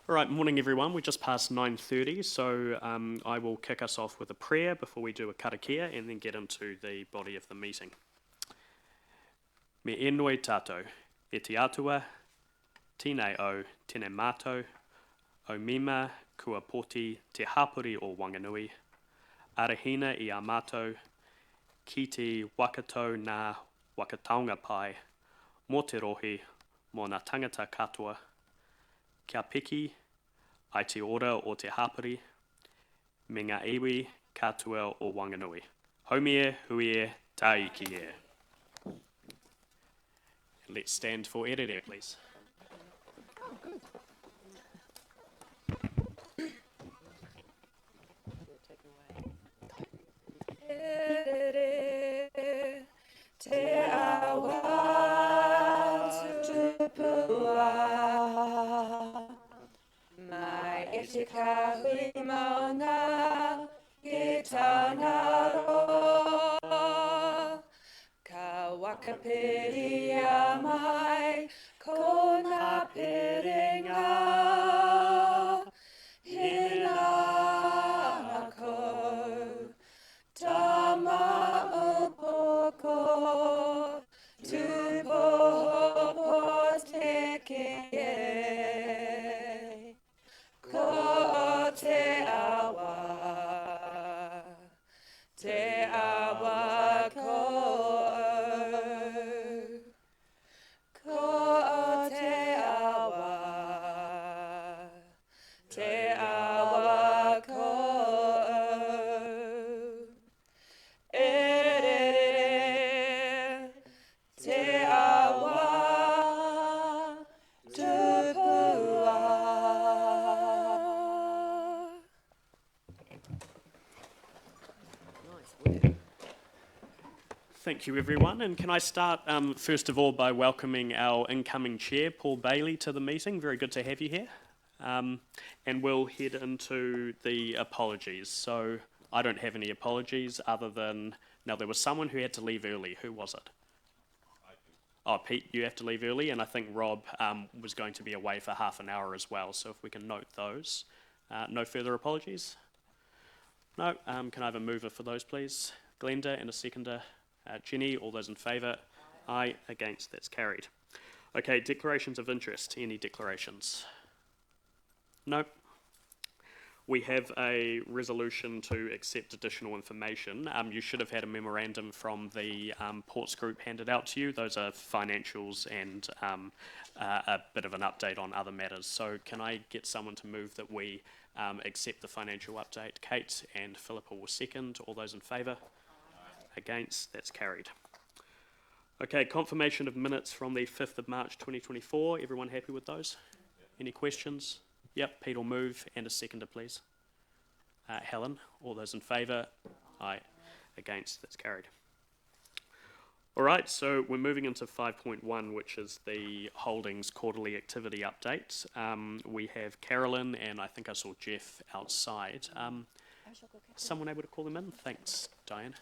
All right, morning everyone. We're just past 9:30, so I will kick us off with a prayer before we do a karakia and then get into the body of the meeting. Me enoi tātou, e te atua, tēnei au, tēnei mātou, o mima kua poti te hapori o Wanganui, arahina I a mātou, ki te wakatau nā wakataunga pai, mō te rohi, mō ngā tangata katoa, kia piki, ai te ora o te hapori, me ngā iwi katoa o Wanganui. Haumie, huie, taiki e. Let's stand for erere, please. Te awa tupua mai e te kahui maunga ki tauna roa ka wakapiria mai ko ngā piringa hina ko tama o poko tupoho te kie ko te awa ko te awa ko te awa tupua. Thank you, everyone. And can I start, first of all, by welcoming our incoming chair, Paul Bailey, to the meeting. Very good to have you here. And we'll head into the apologies. So I don't have any apologies other than, now there was someone who had to leave early. Who was it? Oh, Pete, you have to leave early, and I think Rob was going to be away for half an hour as well, so if we can note those. No further apologies? No. Can I have a mover for those, please? Glenda, and a seconder. Jenny, all those in favour? Aye. Against? That's carried. Okay, declarations of interest. Any declarations? No. We have a resolution to accept additional information. You should have had a memorandum from the Ports Group handed out to you. Those are financials and a bit of an update on other matters. So can I get someone to move that we accept the financial update? Kate and Philippa will second. All those in favour? Against? That's carried. Okay, confirmation of minutes from the 5th of March 2024. Everyone happy with those? Any questions? Yep, Pete will move, and a seconder, please. Helen, all those in favour? Aye. Against? That's carried. All right, so we're moving into 5.1, which is the Holdings quarterly activity update. We have Carolyn, and I think I saw Jeff outside. Someone able to call them in? Thanks, Diane.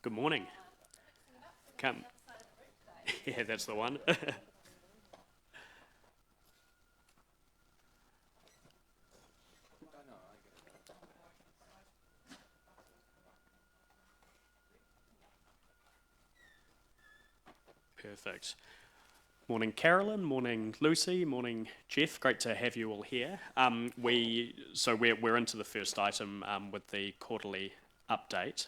Good morning. Come. Yeah, that's the one. Perfect. Morning, Carolyn. Morning, Lucy. Morning, Jeff. Great to have you all here. We're into the first item with the quarterly update.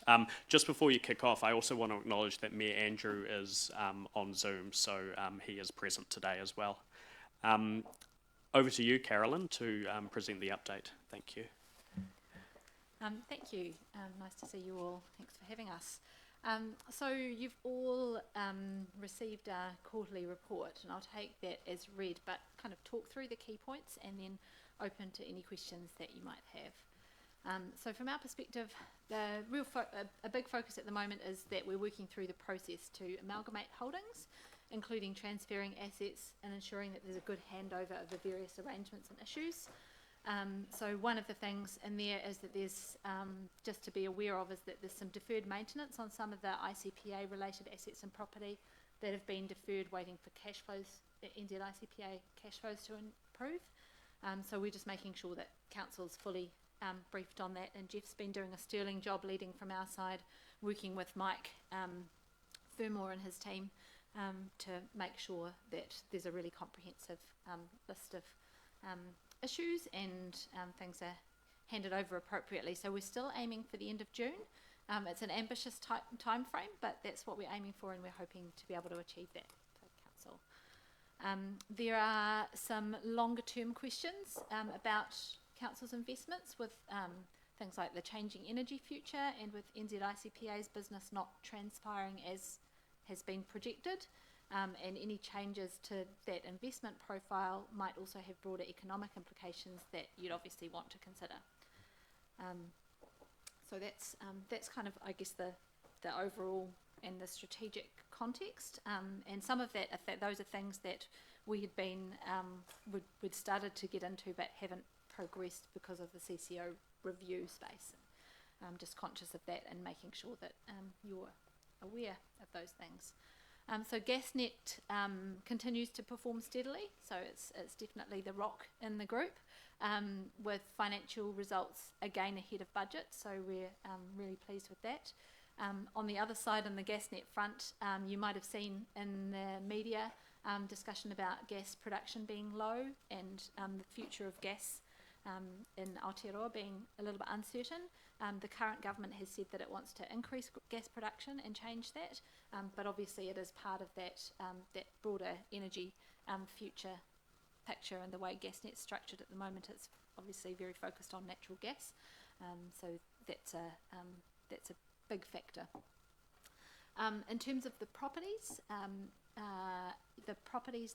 Just before you kick off, I also want to acknowledge that Mayor Andrew is on Zoom, so he is present today as well. Over to you, Carolyn, to present the update. Thank you. Thank you. Nice to see you all. Thanks for having us. So you've all received our quarterly report, and I'll take that as read, but kind of talk through the key points and then open to any questions that you might have. So from our perspective, the real a big focus at the moment is that we're working through the process to amalgamate holdings, including transferring assets and ensuring that there's a good handover of the various arrangements and issues. So one of the things in there is that there's, just to be aware of, is that there's some deferred maintenance on some of the ICPA related assets and property that have been deferred waiting for cash flows, NZ ICPA cash flows to improve. So we're just making sure that council's fully briefed on that, and Jeff's been doing a sterling job leading from our side, working with Mike Fermor and his team to make sure that there's a really comprehensive list of issues and things are handed over appropriately. So we're still aiming for the end of June. It's an ambitious time frame, but that's what we're aiming for, and we're hoping to be able to achieve that for council. There are some longer term questions about council's investments with things like the changing energy future and with NZ ICPA's business not transpiring as has been projected. And any changes to that investment profile might also have broader economic implications that you'd obviously want to consider. So that's kind of, I guess, the overall and the strategic context. And some of that, those are things that we had been, we'd started to get into but haven't progressed because of the CCO review space. I'm just conscious of that and making sure that you're aware of those things. So GasNet continues to perform steadily, so it's definitely the rock in the group, with financial results again ahead of budget, so we're really pleased with that. On the other side, on the GasNet front, you might have seen in the media discussion about gas production being low and the future of gas in Aotearoa being a little bit uncertain. The current government has said that it wants to increase gas production and change that, but obviously it is part of that that broader energy future picture, and the way GasNet's structured at the moment, it's obviously very focused on natural gas, so that's a big factor. In terms of the properties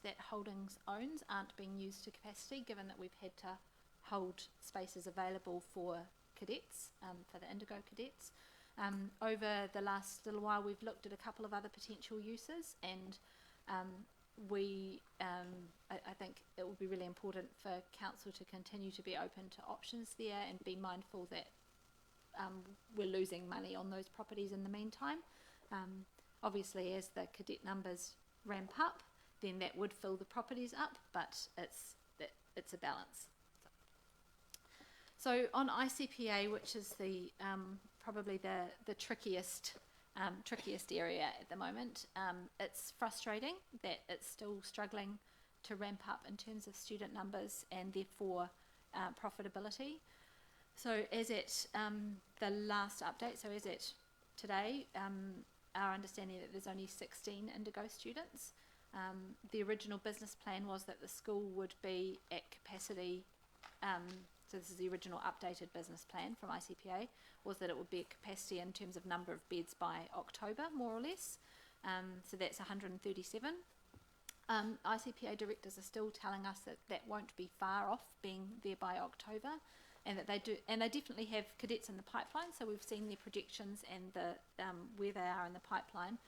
that Holdings owns aren't being used to capacity, given that we've had to hold spaces available for cadets, for the Indigo cadets. Over the last little while, we've looked at a couple of other potential uses, and I think it will be really important for council to continue to be open to options there and be mindful that we're losing money on those properties in the meantime. Obviously, as the cadet numbers ramp up, then that would fill the properties up, but it's a balance. So on ICPA, which is the probably the trickiest area at the moment, it's frustrating that it's still struggling to ramp up in terms of student numbers and therefore profitability. So as at the last update, so as at today, our understanding that there's only 16 Indigo students. The original business plan was that the school would be at capacity, so this is the original updated business plan from ICPA, was that it would be at capacity in terms of number of beds by October, more or less. So that's 137. ICPA directors are still telling us that that won't be far off being there by October, and that they definitely have cadets in the pipeline, so we've seen their projections and the where they are in the pipeline.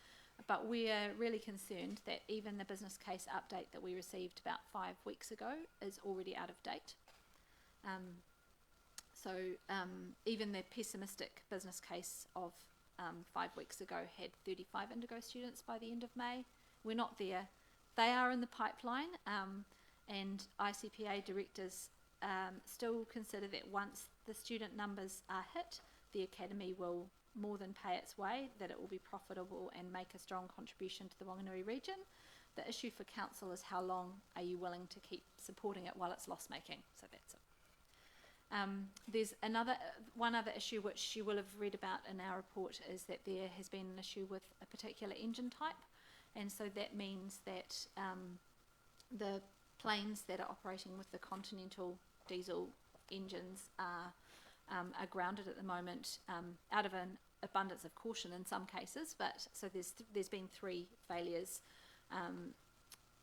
But we're really concerned that even the business case update that we received about 5 weeks ago is already out of date. So even the pessimistic business case of 5 weeks ago had 35 Indigo students by the end of May. We're not there. They are in the pipeline, and ICPA directors still consider that once the student numbers are hit, the academy will more than pay its way, that it will be profitable and make a strong contribution to the Whanganui region. The issue for council is how long are you willing to keep supporting it while it's loss making. So that's it. There's one other issue which you will have read about in our report, is that there has been an issue with a particular engine type, and so that means that the planes that are operating with the Continental diesel engines are grounded at the moment out of an abundance of caution in some cases. But so there's been 3 failures,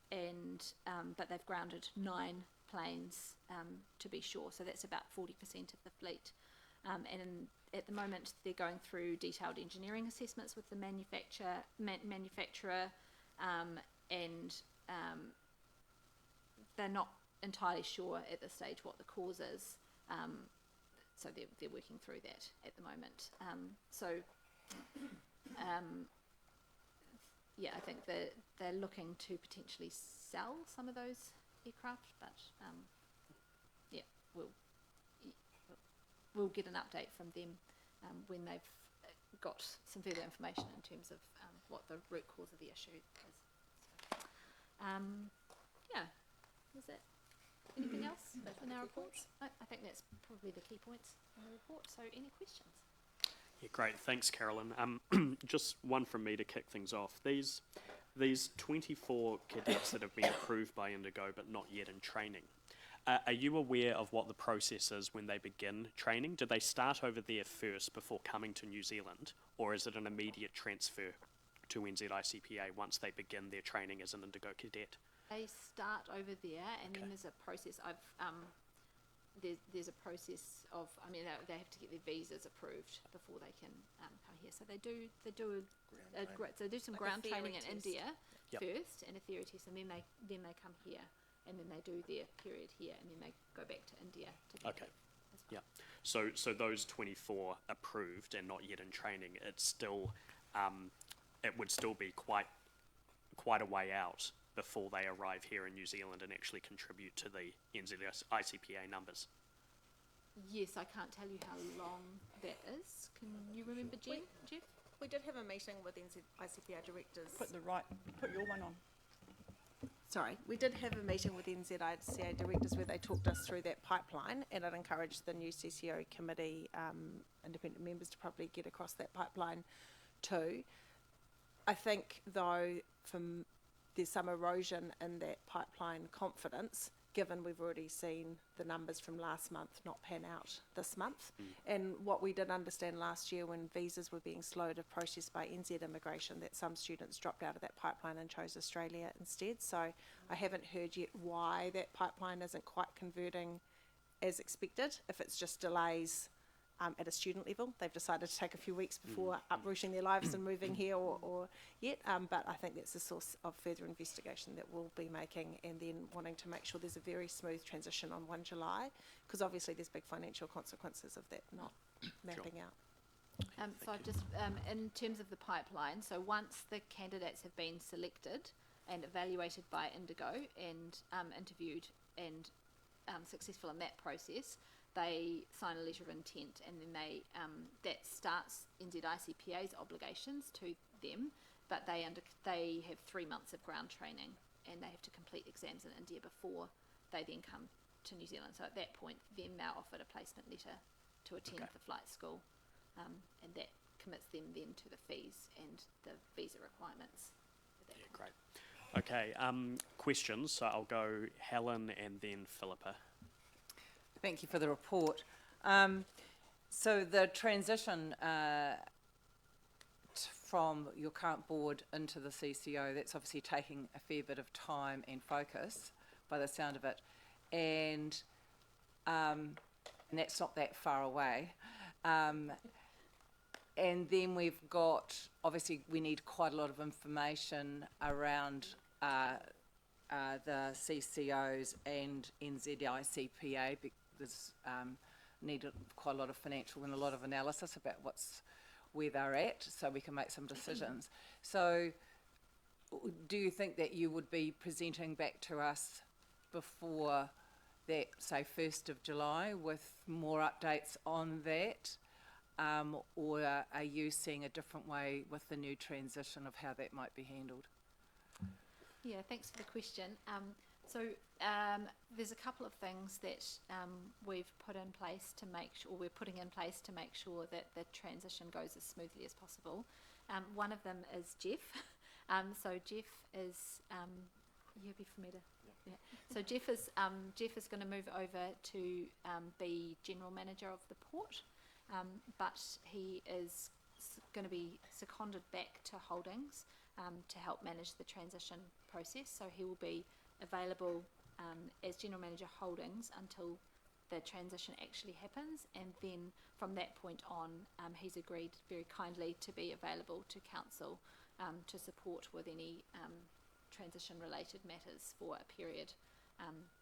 but they've grounded 9 planes to be sure. So that's about 40% of the fleet. At the moment, they're going through detailed engineering assessments with the manufacturer, and they're not entirely sure at this stage what the cause is. So they're working through that at the moment. Yeah, I think they're looking to potentially sell some of those aircraft, but yeah, we'll get an update from them when they've got some further information in terms of what the root cause of the issue is. Yeah, is that anything else in our reports? I think that's probably the key points in the report. So any questions? Yeah, great. Thanks, Carolyn. Just one from me to kick things off. These 24 cadets that have been approved by Indigo but not yet in training, are you aware of what the process is when they begin training? Do they start over there first before coming to New Zealand, or is it an immediate transfer to NZICPA once they begin their training as an Indigo cadet? They start over there, and then there's a process. There's a process of. I mean, they have to get their visas approved before they can come here. So they do some Like a ground theory training in test. India Yep. first, and a theory test, and then they come here, and then they do their period here, and then they go back to India to do Okay. that as well. Yeah. So those 24 approved and not yet in training, it's still, it would still be quite a way out before they arrive here in New Zealand and actually contribute to the NZICPA numbers. Yes, I can't tell you how long that is. Can you remember, Jeff? We did have a meeting with NZICPA directors. Put your one on. Sorry, we did have a meeting with NZICPA directors where they talked us through that pipeline, and I'd encourage the new CCO committee independent members to probably get across that pipeline too. I think, though, there's some erosion in that pipeline confidence, given we've already seen the numbers from last month not pan out this month. And what we did understand last year when visas were being slowed of process by NZ Immigration, that some students dropped out of that pipeline and chose Australia instead. So I haven't heard yet why that pipeline isn't quite converting as expected. If it's just delays at a student level, they've decided to take a few weeks before uprooting their lives and moving here or yet. But I think that's a source of further investigation that we'll be making, and then wanting to make sure there's a very smooth transition on 1 July, because obviously there's big financial consequences of that not mapping out. So I've just, in terms of the pipeline, so once the candidates have been selected and evaluated by Indigo and interviewed and successful in that process, they sign a letter of intent, and then that starts NZICPA's obligations to them, but they have 3 months of ground training, and they have to complete exams in India before they then come to New Zealand. So at that point, then they're offered a placement letter to attend the flight school, and that commits them then to the fees and the visa requirements. Yeah, great. Okay, questions. So I'll go Helen and then Philippa. Thank you for the report. So the transition from your current board into the CCO, that's obviously taking a fair bit of time and focus by the sound of it. And that's not that far away. And then we've got, obviously we need quite a lot of information around the CCOs and NZICPA, because needed quite a lot of financial and a lot of analysis about where they're at, so we can make some decisions. So do you think that you would be presenting back to us before that, say, 1st of July with more updates on that? Or are you seeing a different way with the new transition of how that might be handled? Yeah, thanks for the question. There's a couple of things that we've put in place to make sure, or we're putting in place to make sure that the transition goes as smoothly as possible. One of them is Jeff. So Jeff is, you'll be familiar. Yeah. So Jeff is going to move over to be general manager of the port, but he is going to be seconded back to Holdings to help manage the transition process. So he will be available as general manager Holdings until the transition actually happens, and then from that point on, he's agreed very kindly to be available to council to support with any transition related matters for a period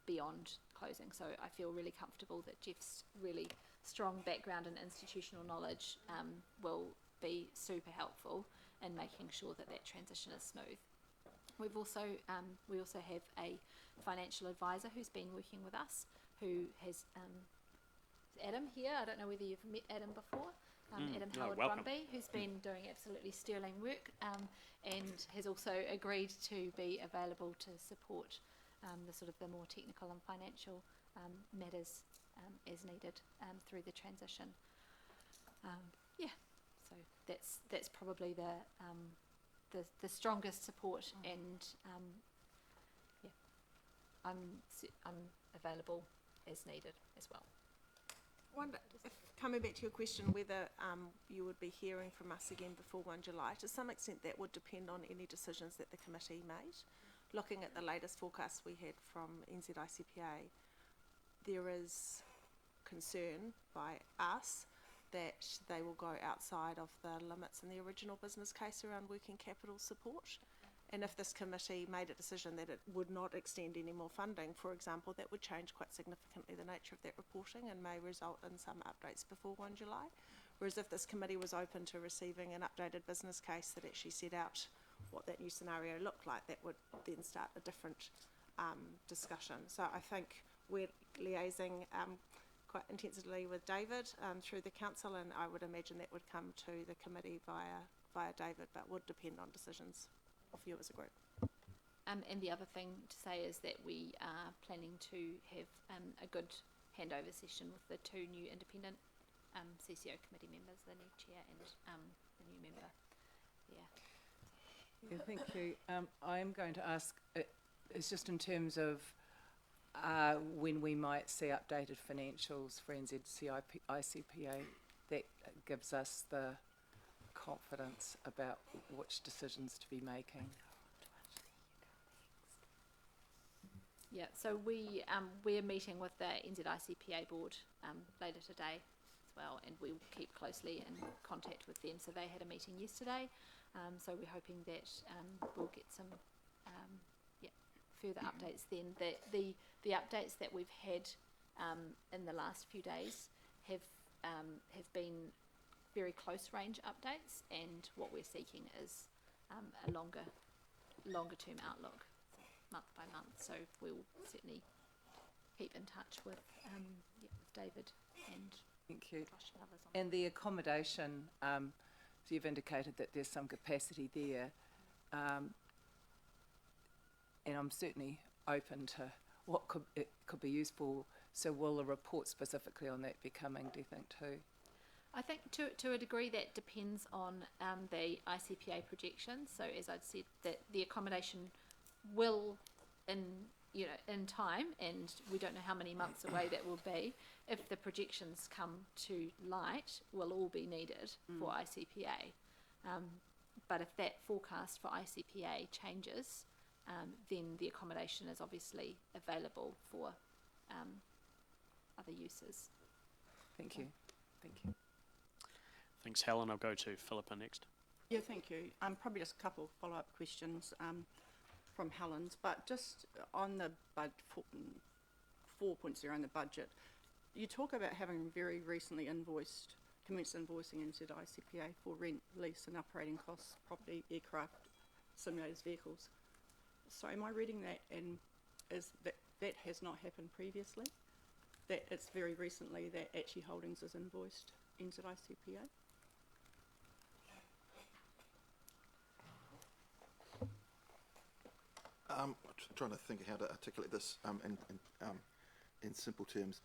beyond closing. So I feel really comfortable that Jeff's really strong background and institutional knowledge will be super helpful in making sure that that transition is smooth. We also have a financial advisor who's been working with us, who has Adam here. I don't know whether you've met Adam before. Adam Howard welcome. Brumby, who's been doing absolutely sterling work and has also agreed to be available to support the sort of the more technical and financial matters as needed through the transition. So that's probably the strongest support, and I'm available as needed as well. Wonder if, coming back to your question, whether you would be hearing from us again before 1 July, to some extent that would depend on any decisions that the committee made. Looking at the latest forecast we had from NZICPA, there is concern by us that they will go outside of the limits in the original business case around working capital support. And if this committee made a decision that it would not extend any more funding, for example, that would change quite significantly the nature of that reporting and may result in some updates before 1 July. Whereas if this committee was open to receiving an updated business case that actually set out what that new scenario looked like, that would then start a different discussion. So I think we're liaising quite intensively with David through the council, and I would imagine that would come to the committee via David, but would depend on decisions of you as a group. And the other thing to say is that we are planning to have a good handover session with the two new independent CCO committee members, the new chair and the new member. Yeah, thank you. I am going to ask, it's just in terms of when we might see updated financials for NZICPA, that gives us the confidence about which decisions to be making. Yeah, so we're meeting with the NZICPA board later today as well, and we'll keep closely in contact with them. So they had a meeting yesterday, so we're hoping that we'll get some further updates then. The updates that we've had in the last few days have been very close range updates, and what we're seeking is a longer term outlook, month by month. So we'll certainly keep in touch with David and Thank you. Josh and others on And the accommodation, so you've indicated that there's some capacity there, and I'm certainly open to what it could be used for. So will a report specifically on that be coming, do you think, too? I think to a degree that depends on the ICPA projections. So as I'd said, that the accommodation will in time, and we don't know how many months away that will be, if the projections come to light, will all be needed for ICPA. But if that forecast for ICPA changes, then the accommodation is obviously available for other uses. Thank you. Thank you. Thanks, Helen. I'll go to Philippa next. Yeah, thank you. Probably just a couple of follow-up questions from Helen's, but just on the 4.0 in the budget, you talk about having very recently commenced invoicing into the ICPA for rent, lease and operating costs, property, aircraft, simulators, vehicles. So am I reading that, and is that has not happened previously? That it's very recently that actually Holdings is invoiced into ICPA? I'm trying to think of how to articulate this in simple terms.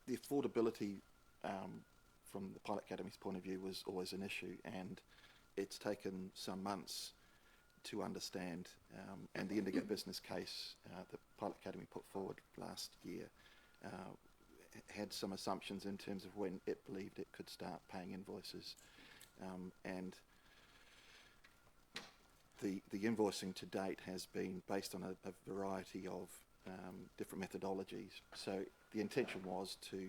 The affordability from the Pilot Academy's point of view was always an issue, and it's taken some months to understand, and the Indigo business case the Pilot Academy put forward last year had some assumptions in terms of when it believed it could start paying invoices, and the invoicing to date has been based on a variety of different methodologies. So the intention was to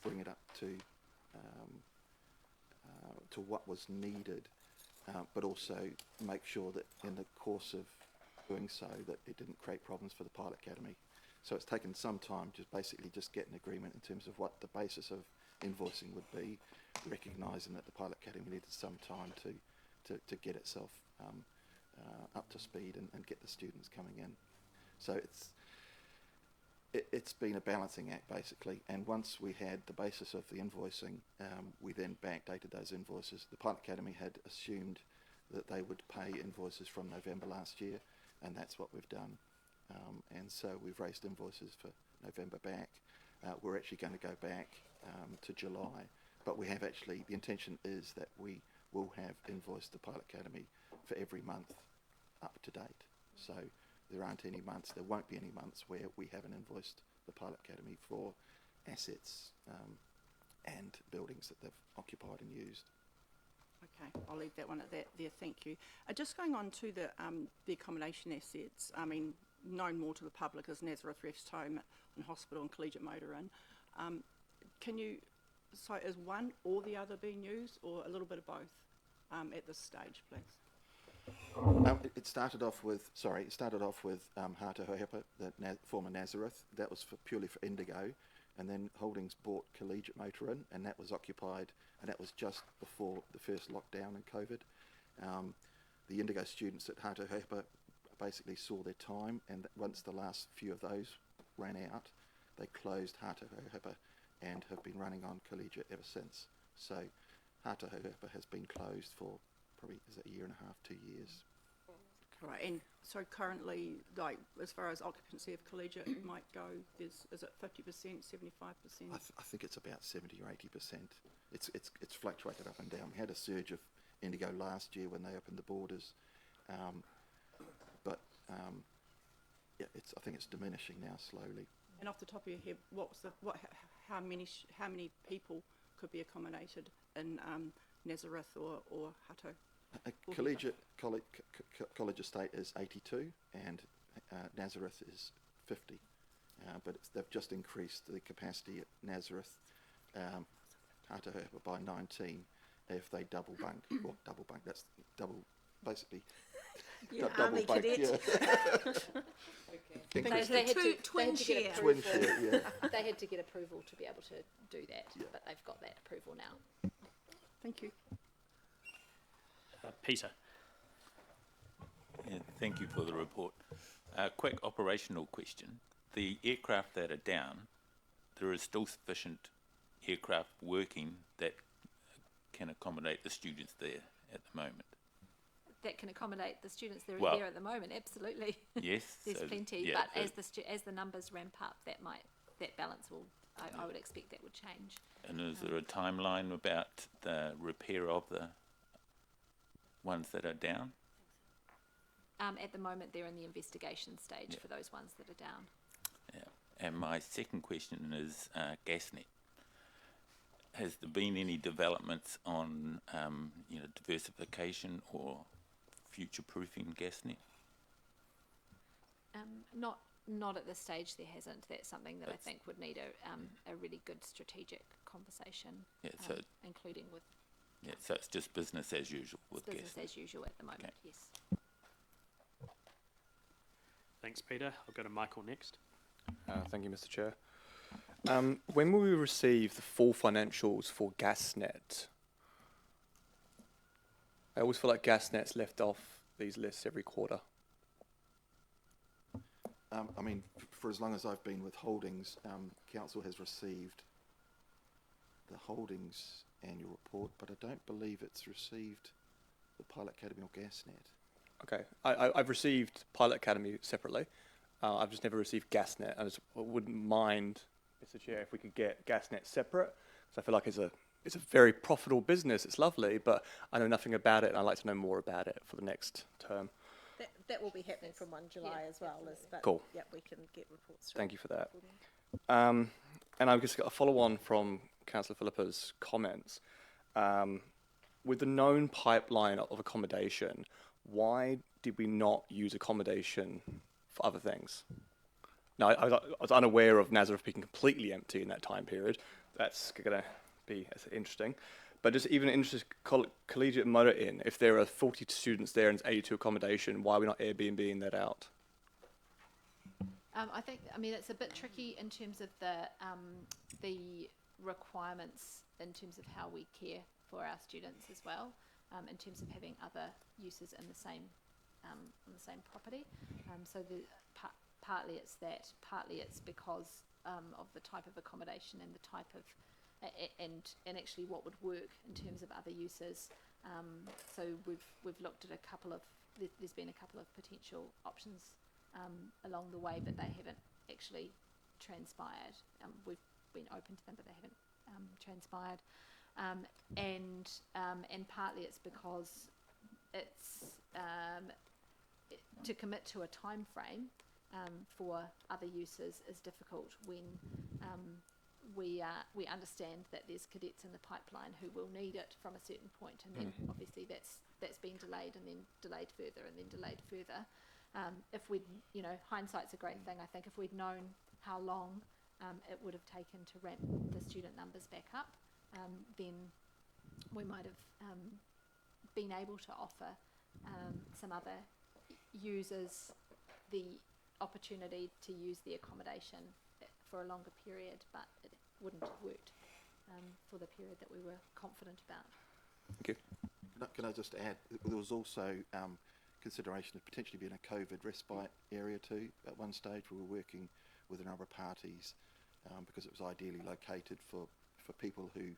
bring it up to what was needed, but also make sure that in the course of doing so that it didn't create problems for the Pilot Academy. So it's taken some time to basically just get an agreement in terms of what the basis of invoicing would be, recognising that the Pilot Academy needed some time to get itself up to speed and get the students coming in. So it's been a balancing act basically, and once we had the basis of the invoicing, we then backdated those invoices. The Pilot Academy had assumed that they would pay invoices from November last year, and that's what we've done. And so we've raised invoices for November back. We're actually going to go back to July, but we have actually, the intention is that we will have invoiced the Pilot Academy for every month up to date. So there aren't any months, there won't be any months where we haven't invoiced the Pilot Academy for assets and buildings that they've occupied and used. Okay, I'll leave that one at that there, thank you. Just going on to the accommodation assets, I mean, known more to the public as Nazareth Refs Home and Hospital and Collegiate Motor Inn. So is one or the other being used, or a little bit of both at this stage, please? It started off with Hata Hohepa, the former Nazareth. That was purely for Indigo, and then Holdings bought Collegiate Motor Inn, and that was occupied, and that was just before the first lockdown and COVID. The Indigo students at Hata Hohepa basically saw their time, and once the last few of those ran out, they closed Hata Hohepa and have been running on Collegiate ever since. So Hata Hohepa has been closed for probably a year and a half, 2 years. Right, and so currently, like, as far as occupancy of Collegiate might go, is it 50%, 75%? I think it's about 70 or 80%. It's fluctuated up and down. We had a surge of Indigo last year when they opened the borders, but I think it's diminishing now slowly. And off the top of your head, how many people could be accommodated in Nazareth or Hutto? College Estate is 82 and Nazareth is 50, but they've just increased the capacity at Nazareth Hata Hohepa by 19 if they double bunk. Well, double bunk, that's double, basically. Yeah, double Army bunk, cadet. yeah. Increased They had to twin get share. twin approval. share, yeah. They had to get approval to be able to do that, Yeah. but they've got that approval now. Thank you. Peter. Yeah, thank you for the report. Quick operational question. The aircraft that are down, there is still sufficient aircraft working that can accommodate the students there at the moment? That can accommodate the students that are Well, there at the moment, absolutely. Yes. There's so plenty, yeah, but so- as the numbers ramp up, that balance will, I would expect that would change. And is there a timeline about the repair of the ones that are down? At the moment, they're in the investigation stage Yeah. for those ones that are down. Yeah. And my second question is GasNet. Has there been any developments on diversification or future-proofing GasNet? Not at this stage. There hasn't. That's something that I That's- think would need a really good strategic conversation, Yeah, so including with so it's just business as usual with business GasNet. as usual at the moment. Okay. Yes. Thanks, Peter. I'll go to Michael next. Thank you, Mr. Chair. When will we receive the full financials for GasNet? I always feel like GasNet's left off these lists every quarter. I mean, for as long as I've been with Holdings, Council has received the Holdings annual report, but I don't believe it's received the Pilot Academy or GasNet. Okay, I've received Pilot Academy separately. I've just never received GasNet. I wouldn't mind, Mr. Chair, if we could get GasNet separate, because I feel like it's a it's a very profitable business, it's lovely, but I know nothing about it and I'd like to know more about it for the next term. That will be happening from 1 July as well, Liz, but Cool. yeah, we can get reports through. Thank you for that. And I've just got a follow-on from Councillor Philippa's comments. With the known pipeline of accommodation, why did we not use accommodation for other things? Now, I was unaware of Nazareth being completely empty in that time period. That's going to be interesting. But just even interested, collegiate motor inn, if there are 40 students there and it's 82 accommodation, why are we not Airbnb-ing that out? I mean, it's a bit tricky in terms of the requirements in terms of how we care for our students as well, in terms of having other uses in the same property. So partly it's that, partly it's because of the type of accommodation and the type of and actually what would work in terms of other uses. So we've looked at a couple of there's been a couple of potential options along the way, but they haven't actually transpired. We've been open to them, but they haven't transpired. And partly it's because it's to commit to a time frame for other uses is difficult when we understand that there's cadets in the pipeline who will need it from a certain point, and then obviously that's been delayed and then delayed further and then delayed further. If we'd, hindsight's a great thing. I think if we'd known how long it would have taken to ramp the student numbers back up, then we might have been able to offer some other users the opportunity to use the accommodation for a longer period, but it wouldn't have worked for the period that we were confident about. Thank you. Can I just add, there was also consideration of potentially being a COVID respite area too. At one stage we were working with a number of parties because it was ideally located for people who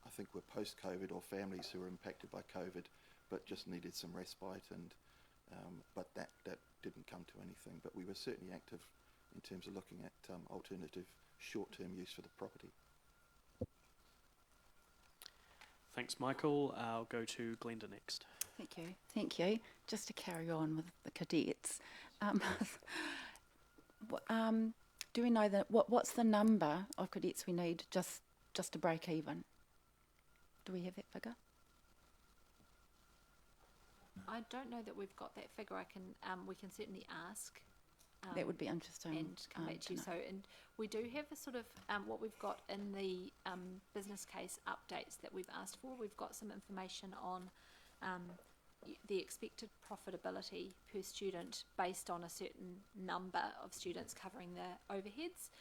I think were post-COVID or families who were impacted by COVID but just needed some respite, and but that didn't come to anything. But we were certainly active in terms of looking at alternative short-term use for the property. Thanks, Michael. I'll go to Glenda next. Thank you. Thank you. Just to carry on with the cadets, do we know that what's the number of cadets we need just to break even? Do we have that figure? I don't know that we've got that figure. We can certainly ask. That would be interesting. And come back to you. So, and we do have a sort of what we've got in the business case updates that we've asked for. We've got some information on the expected profitability per student based on a certain number of students covering the overheads.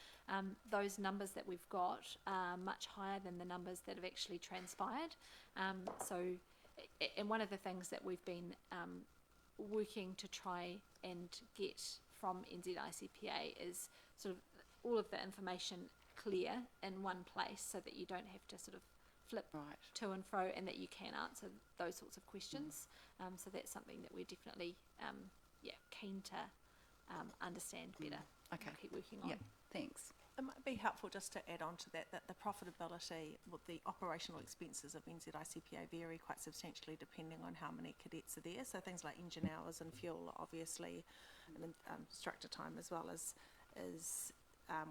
Those numbers that we've got are much higher than the numbers that have actually transpired. And one of the things that we've been working to try and get from NZICPA is sort of all of the information clear in one place so that you don't have to sort of flip to and fro, and that you can answer those sorts of questions. So that's something that we're definitely keen to understand better. Okay. And keep working on. Yeah, thanks. It might be helpful just to add on to that the profitability, the operational expenses of NZICPA vary quite substantially depending on how many cadets are there. So things like engine hours and fuel, obviously, and instructor time as well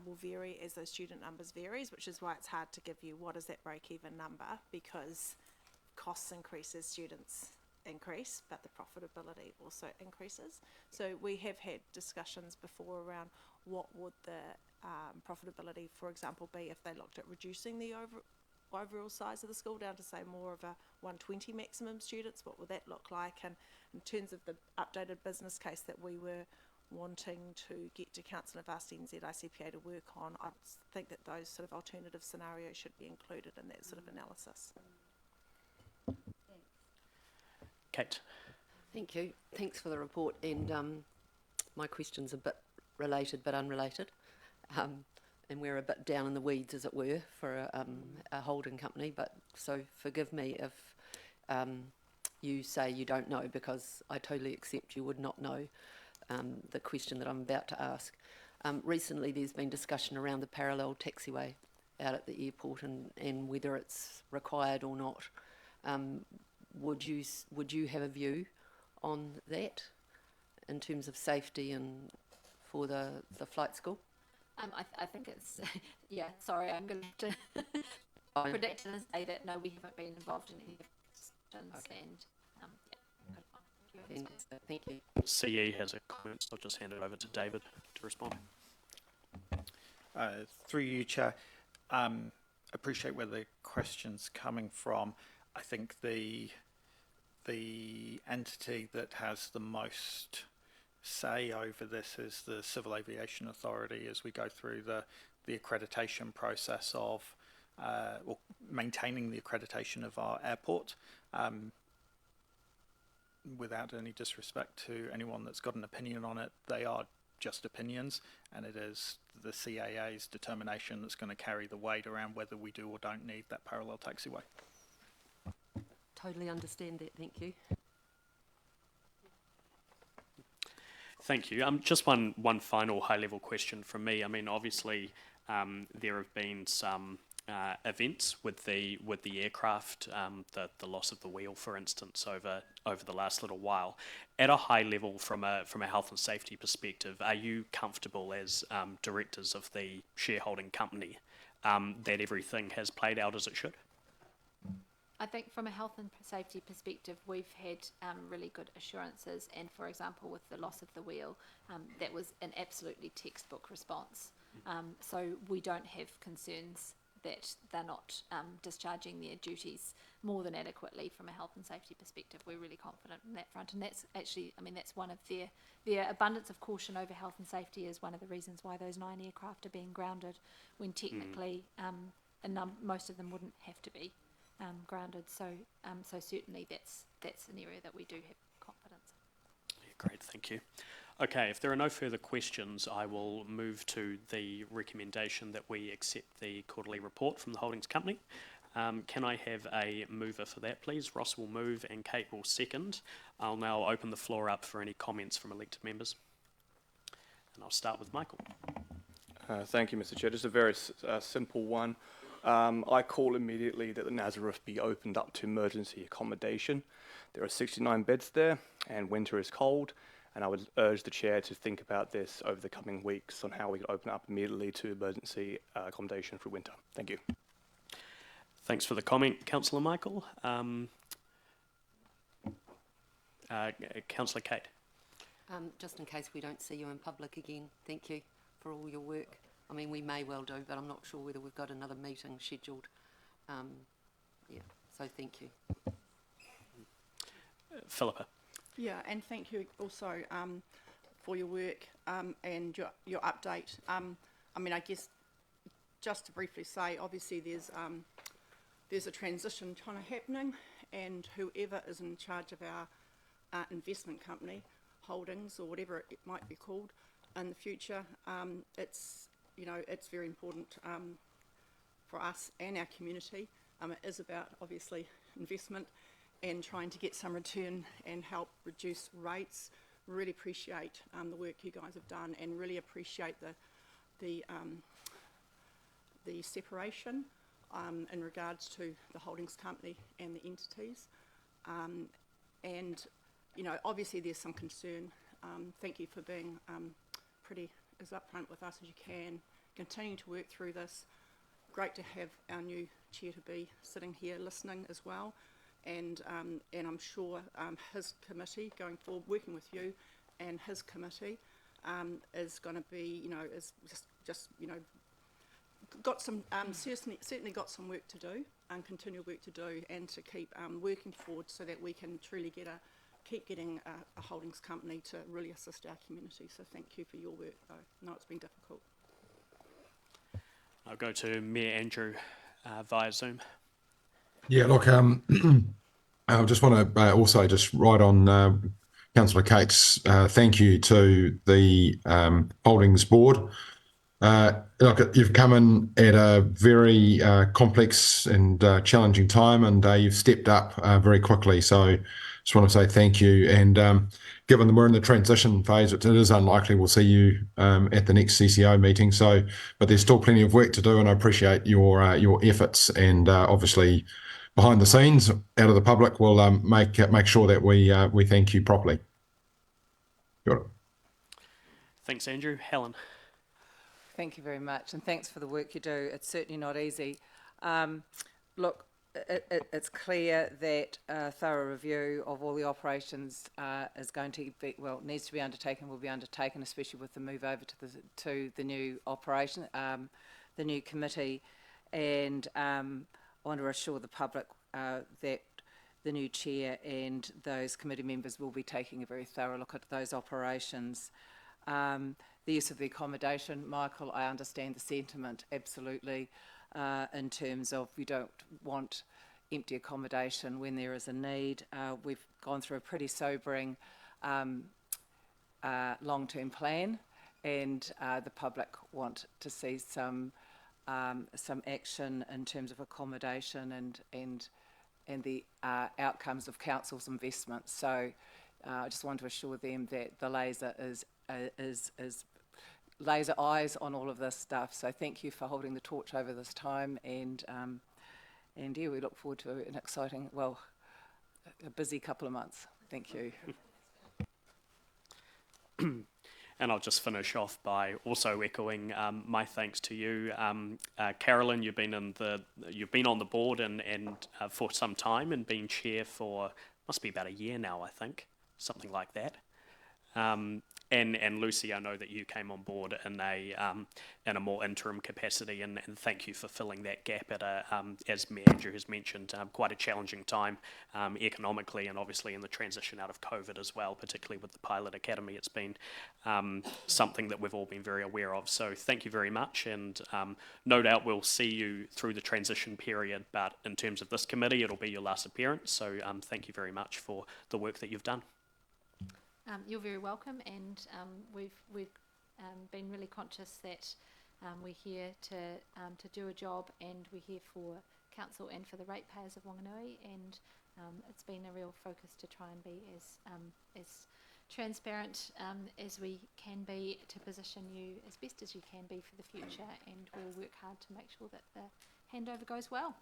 will vary as those student numbers varies, which is why it's hard to give you what is that break-even number, because costs increase as students increase, but the profitability also increases. So we have had discussions before around what would the profitability, for example, be if they looked at reducing the overall size of the school down to, say, more of a 120 maximum students. What would that look like? And in terms of the updated business case that we were wanting to get to council and have asked NZICPA to work on, I think that those sort of alternative scenarios should be included in that sort of analysis. Kate. Thank you. Thanks for the report. And my question's a bit related but unrelated. And we're a bit down in the weeds, as it were, for a holding company. But so forgive me if you say you don't know, because I totally accept you would not know the question that I'm about to ask. Recently, there's been discussion around the parallel taxiway out at the airport and whether it's required or not. Would you have a view on that in terms of safety and for the flight school? I think it's, yeah, sorry, I'm going to predict and say that no, we haven't been involved in any questions. Okay. And yeah. Thank you. CE has a comment, so I'll just hand it over to David to respond. Through you, Chair, appreciate where the question's coming from. I think the entity that has the most say over this is the Civil Aviation Authority as we go through the accreditation process of or maintaining the accreditation of our airport. Without any disrespect to anyone that's got an opinion on it, they are just opinions, and it is the CAA's determination that's going to carry the weight around whether we do or don't need that parallel taxiway. Totally understand that, thank you. Thank you. Just one final high-level question from me. I mean, obviously, there have been some events with the aircraft, the loss of the wheel, for instance, over the last little while. At a high level, from a health and safety perspective, are you comfortable as directors of the shareholding company that everything has played out as it should? I think from a health and safety perspective, we've had really good assurances, and for example, with the loss of the wheel, that was an absolutely textbook response. So we don't have concerns that they're not discharging their duties more than adequately from a health and safety perspective. We're really confident in that front, and that's actually, I mean, that's one of their abundance of caution over health and safety is one of the reasons why those 9 aircraft are being grounded, when technically most of them wouldn't have to be grounded. So certainly that's an area that we do have confidence. Yeah, great, thank you. Okay, if there are no further questions, I will move to the recommendation that we accept the quarterly report from the Holdings Company. Can I have a mover for that, please? Ross will move and Kate will second. I'll now open the floor up for any comments from elected members. And I'll start with Michael. Thank you, Mr. Chair. Just a very simple one. I call immediately that the Nazareth be opened up to emergency accommodation. There are 69 beds there, and winter is cold, and I would urge the Chair to think about this over the coming weeks on how we can open up immediately to emergency accommodation for winter. Thank you. Thanks for the comment, Councillor Michael. Councillor Kate. Just in case we don't see you in public again, thank you for all your work. I mean, we may well do, but I'm not sure whether we've got another meeting scheduled. Yeah, so thank you. Philippa. Yeah, and thank you also for your work and your update. I mean, I guess just to briefly say, obviously there's a transition kind of happening, and whoever is in charge of our investment company, Holdings, or whatever it might be called in the future, it's very important for us and our community. It is about, obviously, investment and trying to get some return and help reduce rates. Really appreciate the work you guys have done, and really appreciate the separation in regards to the holdings company and the entities. And, obviously there's some concern. Thank you for being pretty as upfront with us as you can, continuing to work through this. Great to have our new chair to be sitting here listening as well. And I'm sure his committee going forward, working with you and his committee, is going to be, is just got some certainly got some work to do and continual work to do, and to keep working forward so that we can truly keep getting a holdings company to really assist our community. So thank you for your work, though. I know it's been difficult. I'll go to Mayor Andrew via Zoom. Yeah, look, I just want to also just write on Councillor Kate's thank you to the Holdings Board. Look, you've come in at a very complex and challenging time, and you've stepped up very quickly. So just want to say thank you. And given that we're in the transition phase, it is unlikely we'll see you at the next CCO meeting. So, but there's still plenty of work to do, and I appreciate your efforts. And obviously, behind the scenes, out of the public, we'll make sure that we thank you properly. Got it. Thanks, Andrew. Helen. Thank you very much, and thanks for the work you do. It's certainly not easy. Look, it's clear that a thorough review of all the operations is going to be, well, needs to be undertaken, will be undertaken, especially with the move over to the new operation, the new committee. And I want to assure the public that the new chair and those committee members will be taking a very thorough look at those operations. The use of the accommodation, Michael, I understand the sentiment, absolutely, in terms of we don't want empty accommodation when there is a need. We've gone through a pretty sobering long-term plan, and the public want to see some action in terms of accommodation and the outcomes of council's investment. So I just want to assure them that the laser is laser eyes on all of this stuff. So thank you for holding the torch over this time, and yeah, we look forward to an exciting, well, a busy couple of months. Thank you. And I'll just finish off by also echoing my thanks to you, Carolyn. You've been on the board and for some time, and been chair for must be about a year now, I think, something like that. And Lucy, I know that you came on board in a more interim capacity, and thank you for filling that gap at as Andrew has mentioned, quite a challenging time economically, and obviously in the transition out of COVID as well, particularly with the Pilot Academy. It's been something that we've all been very aware of. So thank you very much, and no doubt we'll see you through the transition period. But in terms of this committee, it'll be your last appearance. So thank you very much for the work that you've done. You're very welcome, and we've been really conscious that we're here to do a job, and we're here for council and for the ratepayers of Wanganui, and it's been a real focus to try and be as transparent as we can be, to position you as best as you can be for the future, and we'll work hard to make sure that the handover goes well.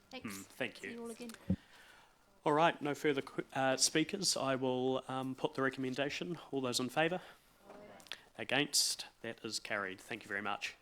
Thanks. Thank you. See you all again. All right, no further speakers. I will put the recommendation. All those in favour? Against? That is carried. Thank you very much.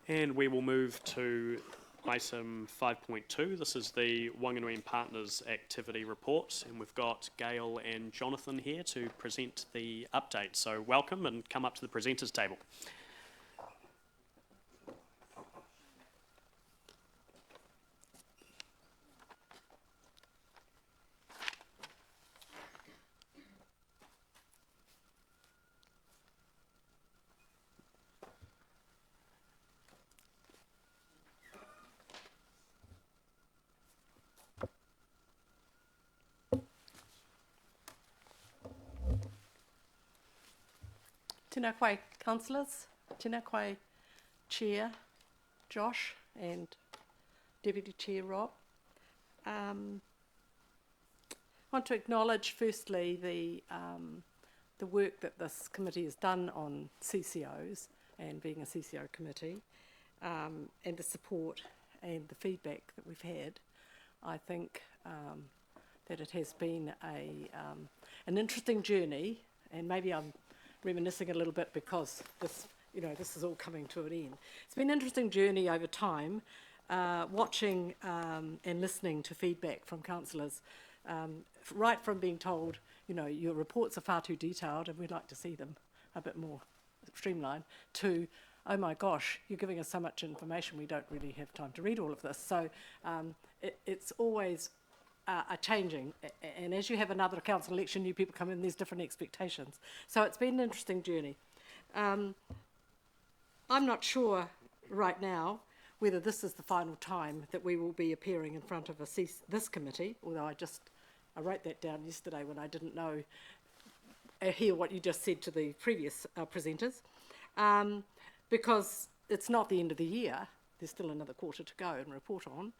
And we will move to item 5.2. This is the Wanganui and Partners activity report, and we've got Gail and Jonathan here to present the update. So welcome, and come up to the presenters table. Tēnā koe, councillors. Tēnā koe, Chair Josh and Deputy Chair Rob. I want to acknowledge firstly the work that this committee has done on CCOs and being a CCO committee, and the support and the feedback that we've had. I think that it has been an interesting journey, and maybe I'm reminiscing a little bit because this is all coming to an end. It's been an interesting journey over time, watching and listening to feedback from councillors, right from being told, your reports are far too detailed and we'd like to see them a bit more streamlined, to, oh my gosh, you're giving us so much information, we don't really have time to read all of this. So it's always are changing, and as you have another council election, new people come in, there's different expectations. So it's been an interesting journey. I'm not sure right now whether this is the final time that we will be appearing in front of this committee, although I wrote that down yesterday when I didn't know, hear what you just said to the previous presenters, because it's not the end of the year. There's still another quarter to go and report on.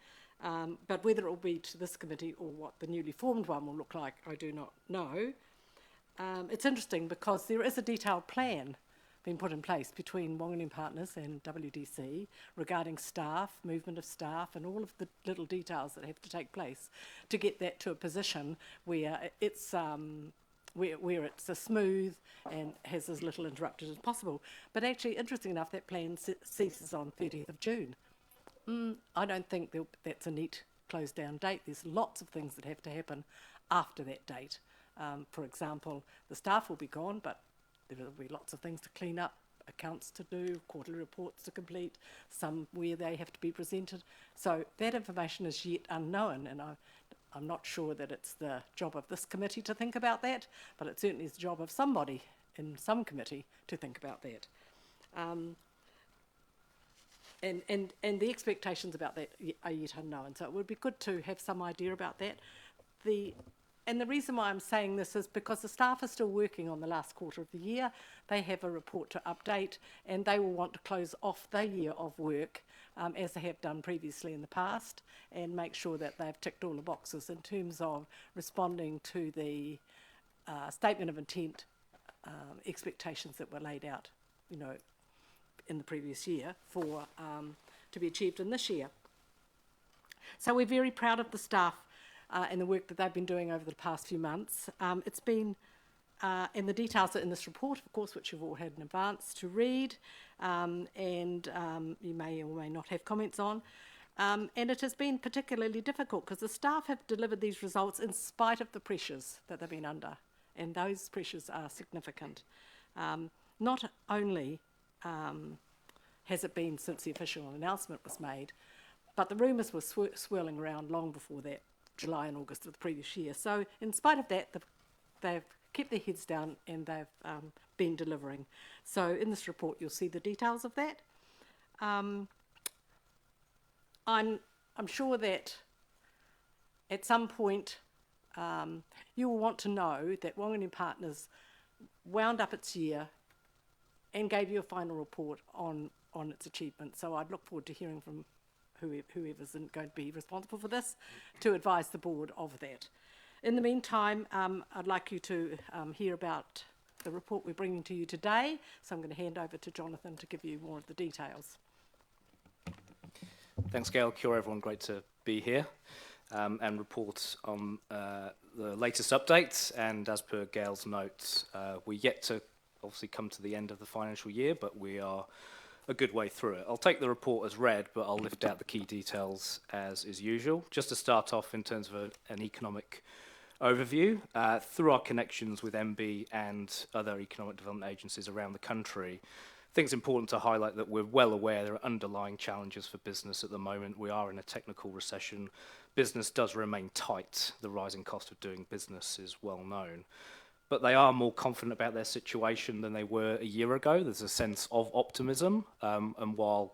But whether it will be to this committee or what the newly formed one will look like, I do not know. It's interesting because there is a detailed plan being put in place between Wanganeen Partners and WDC regarding staff, movement of staff, and all of the little details that have to take place to get that to a position where it's where it's a smooth and has as little interrupted as possible. But actually, interesting enough, that plan ceases on 30th of June. I don't think that's a neat closed down date. There's lots of things that have to happen after that date. For example, the staff will be gone, but there will be lots of things to clean up, accounts to do, quarterly reports to complete, some where they have to be presented. So that information is yet unknown, and I'm not sure that it's the job of this committee to think about that, but it certainly is the job of somebody in some committee to think about that. And the expectations about that are yet unknown. So it would be good to have some idea about that. And the reason why I'm saying this is because the staff are still working on the last quarter of the year. They have a report to update, and they will want to close off their year of work, as they have done previously in the past, and make sure that they've ticked all the boxes in terms of responding to the statement of intent expectations that were laid out, you know, in the previous year for to be achieved in this year. So we're very proud of the staff and the work that they've been doing over the past few months. It's been, and the details are in this report, of course, which you've all had in advance to read, and you may or may not have comments on. And it has been particularly difficult because the staff have delivered these results in spite of the pressures that they've been under, and those pressures are significant. Not only has it been since the official announcement was made, but the rumours were swirling around long before that, July and August of the previous year. So in spite of that, they've kept their heads down and they've been delivering. So in this report, you'll see the details of that. I'm sure that at some point you will want to know that Wanganeen Partners wound up its year and gave you a final report on its achievements. So I'd look forward to hearing from whoever's going to be responsible for this to advise the board of that. In the meantime, I'd like you to hear about the report we're bringing to you today. So I'm going to hand over to Jonathan to give you more of the details. Thanks, Gail. Kia ora, everyone. Great to be here and report on the latest updates. And as per Gail's notes, we're yet to obviously come to the end of the financial year, but we are a good way through it. I'll take the report as read, but I'll lift out the key details as is usual. Just to start off in terms of an economic overview, through our connections with MB and other economic development agencies around the country, I think it's important to highlight that we're well aware there are underlying challenges for business at the moment. We are in a technical recession. Business does remain tight. The rising cost of doing business is well known. But they are more confident about their situation than they were a year ago. There's a sense of optimism, and while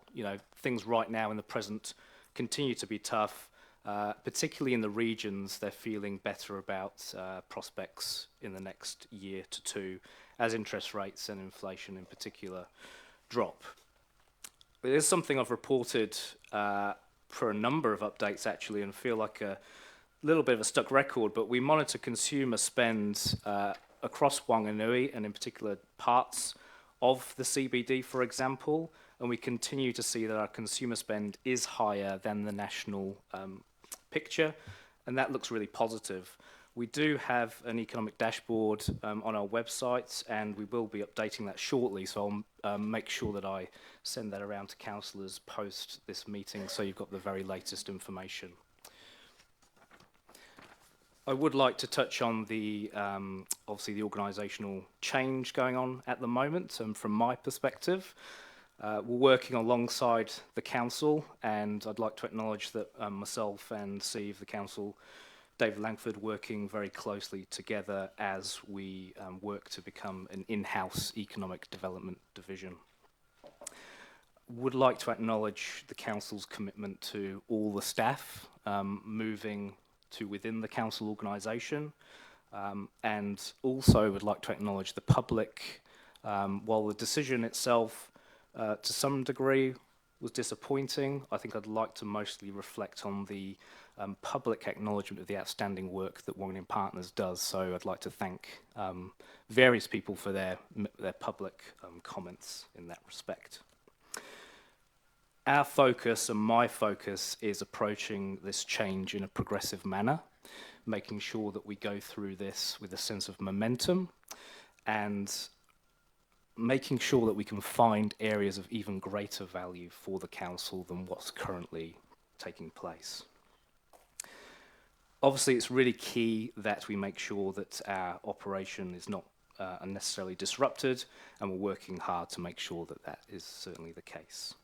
things right now in the present continue to be tough, particularly in the regions, they're feeling better about prospects in the next year to two, as interest rates and inflation in particular drop. It is something I've reported for a number of updates actually, and feel like a little bit of a stuck record, but we monitor consumer spend across Wanganui and in particular parts of the CBD, for example, and we continue to see that our consumer spend is higher than the national picture, and that looks really positive. We do have an economic dashboard on our website, and we will be updating that shortly, so I'll make sure that I send that around to councillors post this meeting so you've got the very latest information. I would like to touch on the obviously the organisational change going on at the moment, and from my perspective, we're working alongside the council, and I'd like to acknowledge that myself and Steve, the council, David Langford, working very closely together as we work to become an in-house economic development division. Would like to acknowledge the council's commitment to all the staff moving to within the council organisation, and also would like to acknowledge the public. While the decision itself to some degree was disappointing. I think I'd like to mostly reflect on the public acknowledgement of the outstanding work that Wanganui Partners does. So I'd like to thank various people for their public comments in that respect. Our focus and my focus is approaching this change in a progressive manner, making sure that we go through this with a sense of momentum and making sure that we can find areas of even greater value for the council than what's currently taking place. Obviously, it's really key that we make sure that our operation is not unnecessarily disrupted, and we're working hard to make sure that that is certainly the case.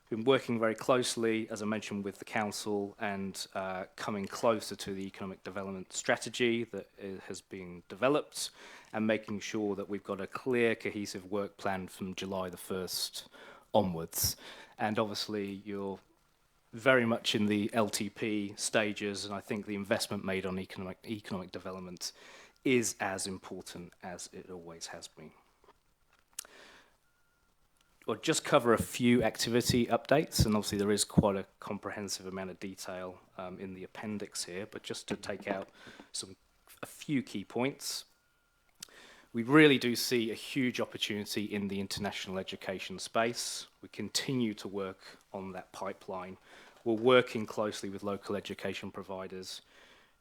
We've been working very closely, as I mentioned, with the council and coming closer to the economic development strategy that has been developed, and making sure that we've got a clear, cohesive work plan from July the 1st onwards. And obviously, you're very much in the LTP stages, and I think the investment made on economic development is as important as it always has been. I'll just cover a few activity updates, and obviously there is quite a comprehensive amount of detail in the appendix here, but just to take out a few key points. We really do see a huge opportunity in the international education space. We continue to work on that pipeline. We're working closely with local education providers,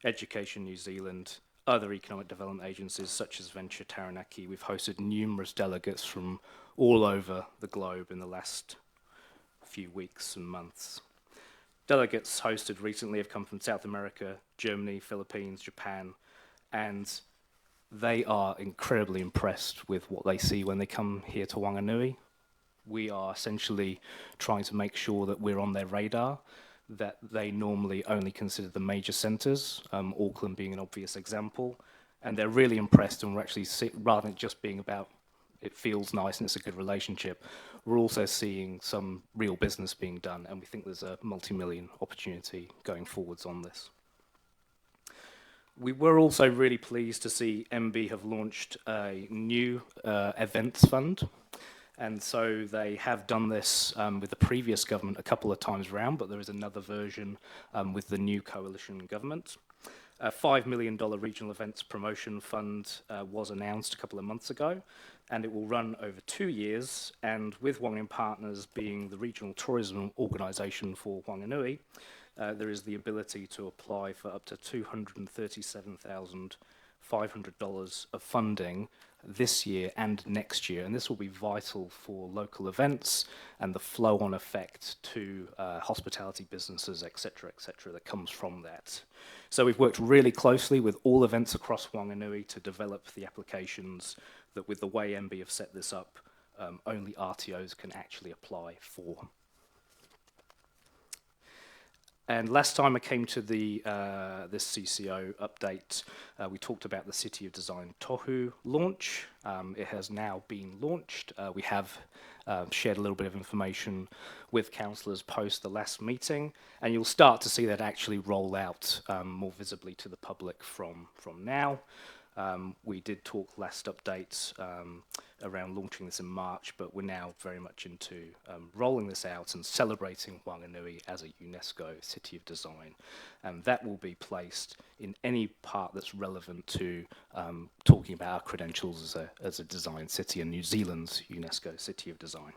Education New Zealand, other economic development agencies such as Venture Taranaki. We've hosted numerous delegates from all over the globe in the last few weeks and months. Delegates hosted recently have come from South America, Germany, Philippines, Japan, and they are incredibly impressed with what they see when they come here to Wanganui. We are essentially trying to make sure that we're on their radar, that they normally only consider the major centres, Auckland being an obvious example, and they're really impressed, and we're actually, rather than just being about it feels nice and it's a good relationship, we're also seeing some real business being done, and we think there's a multi-million opportunity going forwards on this. We were also really pleased to see MB have launched a new events fund. And so they have done this with the previous government a couple of times around, but there is another version with the new coalition government. A $5 million regional events promotion fund was announced a couple of months ago, and it will run over 2 years. And with Wanganui Partners being the regional tourism organisation for Wanganui, there is the ability to apply for up to $237,500 of funding this year and next year, and this will be vital for local events and the flow-on effect to hospitality businesses, etc., that comes from that. So we've worked really closely with all events across Wanganui to develop the applications that, with the way MB have set this up, only RTOs can actually apply for. And last time I came to this CCO update, we talked about the City of Design Tohu launch. It has now been launched. We have shared a little bit of information with councillors post the last meeting, and you'll start to see that actually roll out more visibly to the public from now. We did talk last update around launching this in March, but we're now very much into rolling this out and celebrating Wanganui as a UNESCO City of Design. And that will be placed in any part that's relevant to talking about our credentials as a design city and New Zealand's UNESCO City of Design.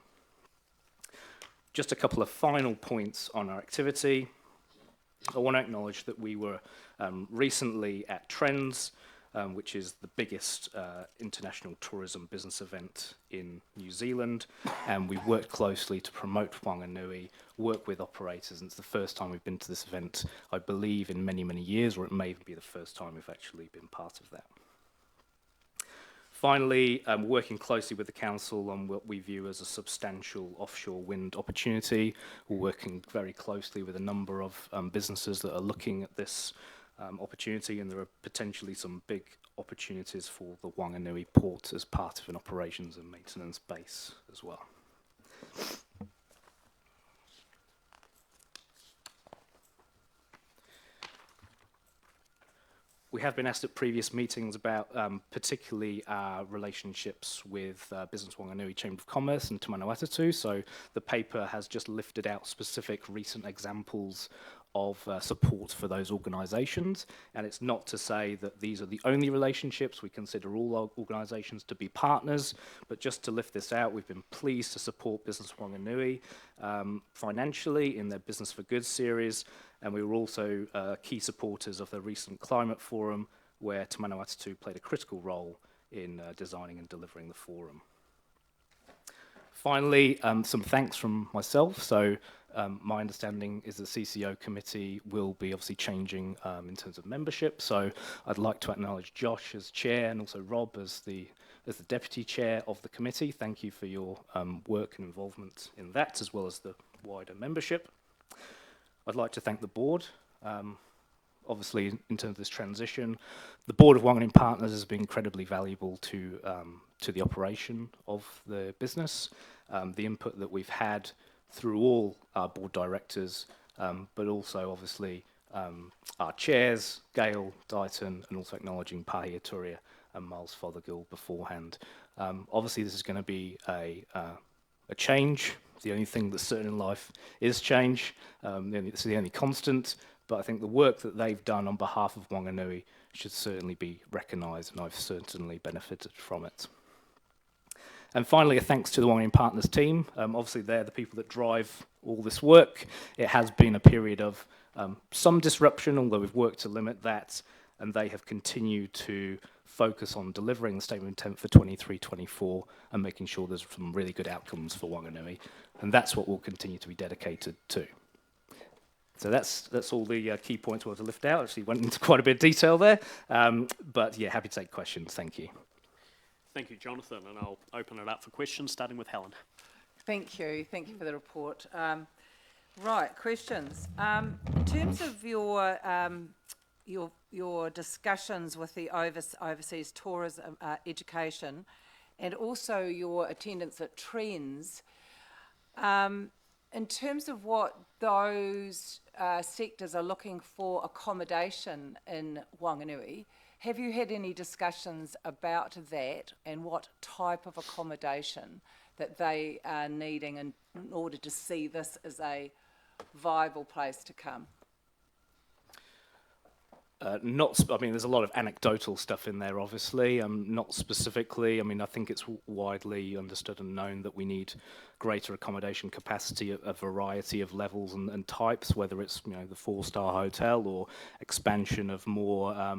Just a couple of final points on our activity. I want to acknowledge that we were recently at Trends, which is the biggest international tourism business event in New Zealand, and we've worked closely to promote Wanganui, work with operators, and it's the first time we've been to this event, I believe, in many, many years, or it may even be the first time we've actually been part of that. Finally, working closely with the council on what we view as a substantial offshore wind opportunity. We're working very closely with a number of businesses that are looking at this opportunity, and there are potentially some big opportunities for the Wanganui port as part of an operations and maintenance base as well. we have been asked at previous meetings about particularly our relationships with Business Wanganui Chamber of Commerce and Te Manawatū. So the paper has just lifted out specific recent examples of support for those organisations. And it's not to say that these are the only relationships. We consider all organisations to be partners. But just to lift this out, we've been pleased to support Business Wanganui financially in their Business for Good series. And we were also key supporters of the recent climate forum, where Te Manawatū played a critical role in designing and delivering the forum. Finally, some thanks from myself. So my understanding is the CCO committee will be obviously changing in terms of membership. So I'd like to acknowledge Josh as chair and also Rob as the deputy chair of the committee. Thank you for your work and involvement in that, as well as the wider membership. I'd like to thank the board. Obviously, in terms of this transition, the board of Wanganui Partners has been incredibly valuable to the operation of the business. The input that we've had through all our board directors, but also obviously our chairs, Gail, Dighton, and also acknowledging Pahia Turia and Miles Fothergill beforehand. Obviously, this is going to be a change. The only thing that's certain in life is change. It's the only constant. But I think the work that they've done on behalf of Wanganui should certainly be recognised, and I've certainly benefited from it. And finally, a thanks to the Wanganui Partners team. Obviously, they're the people that drive all this work. It has been a period of some disruption, although we've worked to limit that, and they have continued to focus on delivering the Statement of Intent for 23-24 and making sure there's some really good outcomes for Wanganui. And that's what we'll continue to be dedicated to. So that's all the key points we want to lift out. Actually went into quite a bit of detail there. But yeah, happy to take questions. Thank you. Thank you, Jonathan, and I'll open it up for questions, starting with Helen. Thank you. Thank you for the report. Right, questions. In terms of your discussions with the overseas tourism education, and also your attendance at Trends, in terms of what those sectors are looking for accommodation in Wanganui, have you had any discussions about that and what type of accommodation that they are needing in order to see this as a viable place to come? I mean, there's a lot of anecdotal stuff in there, obviously. Not specifically. I mean, I think it's widely understood and known that we need greater accommodation capacity at a variety of levels and types, whether it's, you know, the 4-star hotel or expansion of more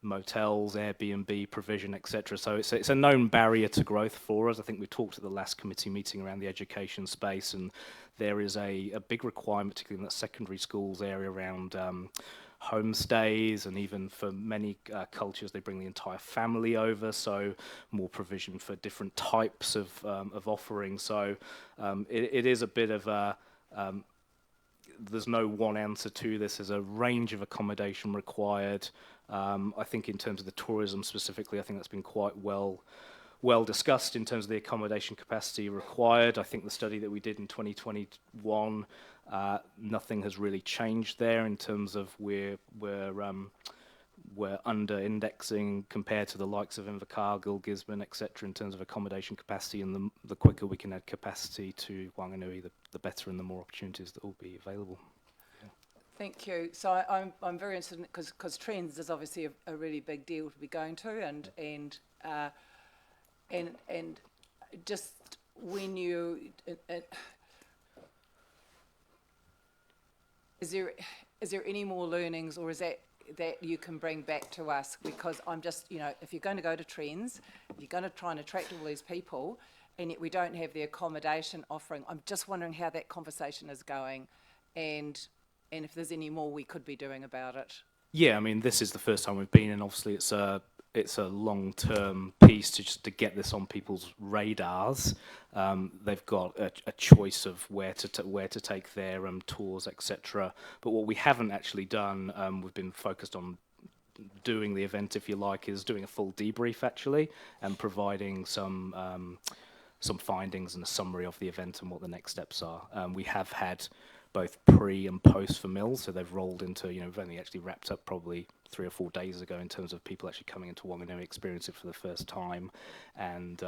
motels, Airbnb provision, etc. So it's a known barrier to growth for us. I think we talked at the last committee meeting around the education space, and there is a big requirement, particularly in that secondary schools area, around homestays, and even for many cultures they bring the entire family over, so more provision for different types of offerings. So it is a bit of a there's no one answer to this. There's a range of accommodation required. I think in terms of the tourism specifically, I think that's been quite well discussed in terms of the accommodation capacity required. I think the study that we did in 2021, nothing has really changed there in terms of we're under indexing compared to the likes of Invercargill, Gisborne, etc. in terms of accommodation capacity, and the quicker we can add capacity to Wanganui, the better and the more opportunities that will be available. Thank you. So I'm very interested because Trends is obviously a really big deal to be going to, and just when you is there any more learnings, or is that you can bring back to us? Because I'm just, you know, if you're going to go to Trends, you're going to try and attract all these people, and yet we don't have the accommodation offering. I'm just wondering how that conversation is going, and if there's any more we could be doing about it. Yeah, I mean, this is the first time we've been, and obviously it's a long-term piece to get this on people's radars. They've got a choice of where to take their tours, etc. But what we haven't actually done, we've been focused on doing the event, if you like, is doing a full debrief actually, and providing some findings and a summary of the event and what the next steps are. We have had both pre and post for mills. So they've rolled into, you know, we've only actually wrapped up probably 3 or 4 days ago in terms of people actually coming into Wanganui, experience it for the first time. And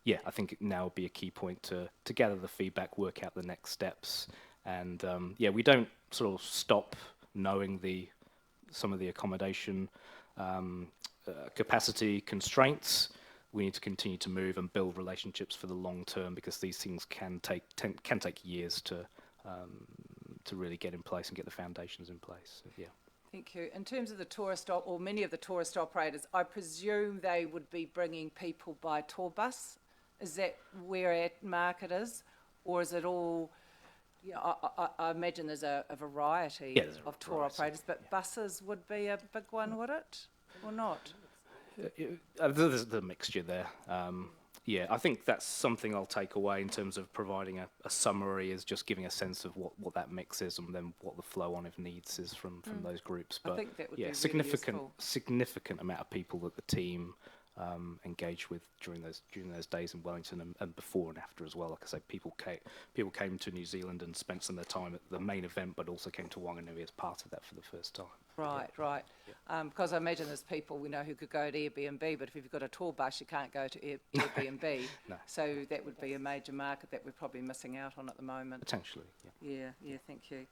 yeah, I think now would be a key point to gather the feedback, work out the next steps. And yeah, we don't sort of stop knowing some of the accommodation capacity constraints. We need to continue to move and build relationships for the long term, because these things can take years to really get in place and get the foundations in place. So, yeah. Thank you. In terms of the tourist or many of the tourist operators, I presume they would be bringing people by tour bus. Is that where our market is, or is it all? Yeah, I imagine there's a variety of tour operators, but buses would be a big one, would it, or not? There's the mixture there. Yeah, I think that's something I'll take away in terms of providing a summary, is just giving a sense of what that mix is, and then what the flow on of needs is from those groups. But I think that would yeah, be really significant amount of people that the team engaged with during those days in Wellington, and before and after as well. Like I say, people came to New Zealand and spent some of their time at the main event, but also came to Wanganui as part of that for the first time. Right, yeah. right. Yeah. Because I imagine there's people we know who could go to Airbnb, but if you've got a tour bus, you can't go to Airbnb. No. So that would be a major market that we're probably missing out on at the moment. Potentially, yeah. Yeah, thank you.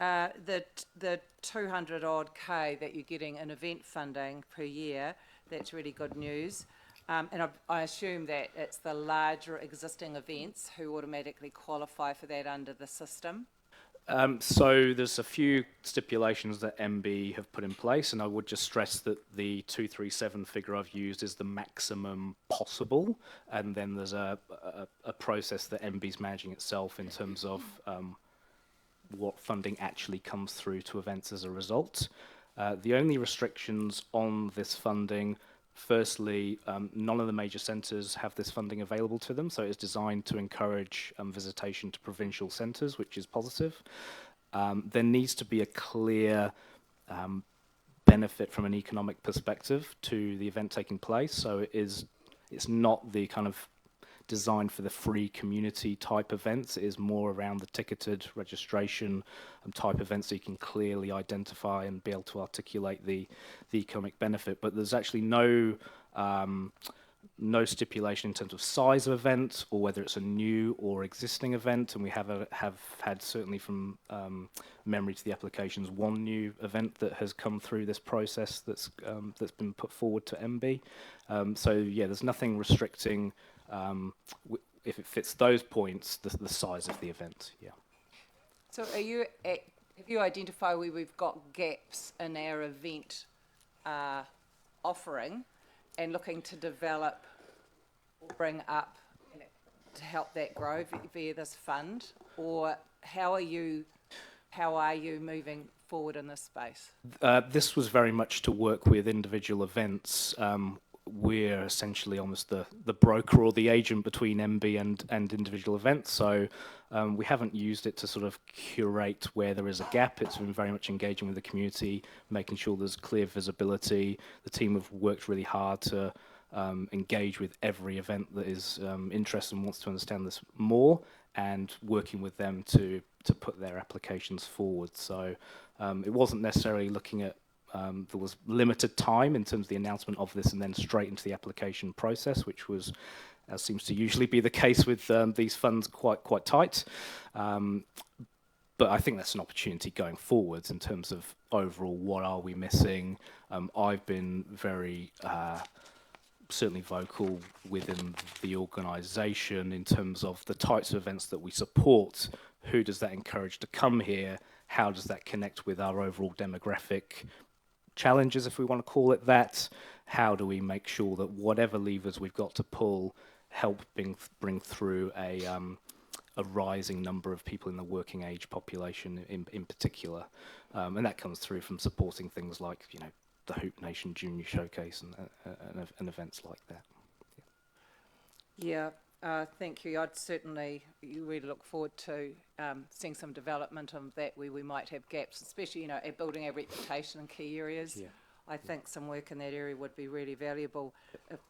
The 200 odd K that you're getting in event funding per year, that's really good news. And I assume that it's the larger existing events who automatically qualify for that under the system. So there's a few stipulations that MB have put in place, and I would just stress that the 237 figure I've used is the maximum possible, and then there's a process that MB's managing itself in terms of what funding actually comes through to events as a result. The only restrictions on this funding, firstly, none of the major centres have this funding available to them, so it's designed to encourage visitation to provincial centres, which is positive. There needs to be a clear benefit from an economic perspective to the event taking place, so it's not the kind of designed for the free community type events. It is more around the ticketed registration type events, so you can clearly identify and be able to articulate the economic benefit. But there's actually no stipulation in terms of size of event, or whether it's a new or existing event. And we have had, certainly from memory to the applications, one new event that has come through this process that's been put forward to MB. So yeah, there's nothing restricting, if it fits those points, the size of the event. Yeah. So have you identified where we've got gaps in our event offering, and looking to develop or bring up to help that grow via this fund? Or how are you moving forward in this space? This was very much to work with individual events. We're essentially almost the broker or the agent between MB and individual events. So we haven't used it to sort of curate where there is a gap. It's been very much engaging with the community, making sure there's clear visibility. The team have worked really hard to engage with every event that is interested and wants to understand this more, and working with them to put their applications forward. So it wasn't necessarily looking at there was limited time in terms of the announcement of this and then straight into the application process, which was, as seems to usually be the case with these funds, quite tight. But I think that's an opportunity going forwards in terms of overall what are we missing. I've been very certainly vocal within the organisation in terms of the types of events that we support. Who does that encourage to come here? How does that connect with our overall demographic challenges, if we want to call it that? How do we make sure that whatever levers we've got to pull help bring through a rising number of people in the working age population in particular? And that comes through from supporting things like, you know, the Hoop Nation Junior Showcase and events like that. Yeah, thank you. I'd certainly really look forward to seeing some development of that where we might have gaps, especially, you know, at building our reputation in key areas. Yeah. I think some work in that area would be really valuable,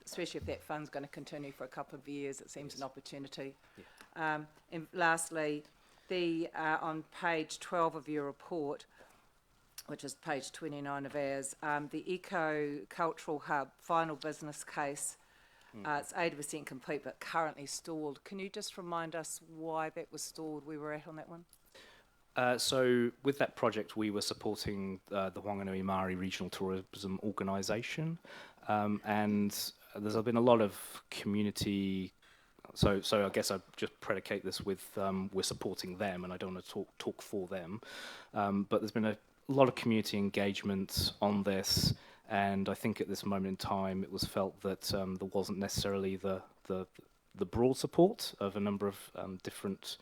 especially if that fund's going to continue for a couple of years. It seems an opportunity. And lastly, on page 12 of your report, which is page 29 of ours, the Eco-Cultural Hub final business case, it's 80% complete but currently stalled. Can you just remind us why that was stalled, where we're at on that one? So with that project, we were supporting the Whanganui Māori Regional Tourism Organisation, and there's been a lot of community. So I guess I just predicate this with we're supporting them, and I don't want to talk for them, but there's been a lot of community engagement on this, and I think at this moment in time it was felt that there wasn't necessarily the broad support of a number of different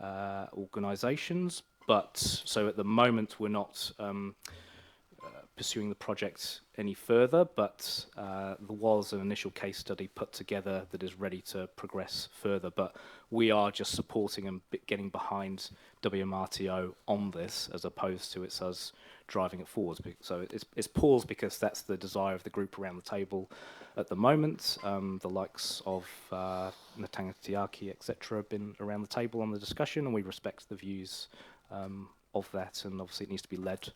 organisations. But so at the moment we're not pursuing the project any further, but there was an initial case study put together that is ready to progress further. But we are just supporting and getting behind WMRTO on this, as opposed to it's us driving it forward. So it's paused because that's the desire of the group around the table at the moment. The likes of Natanga Tiaki, etc., have been around the table on the discussion, and we respect the views of that. And obviously, it needs to be led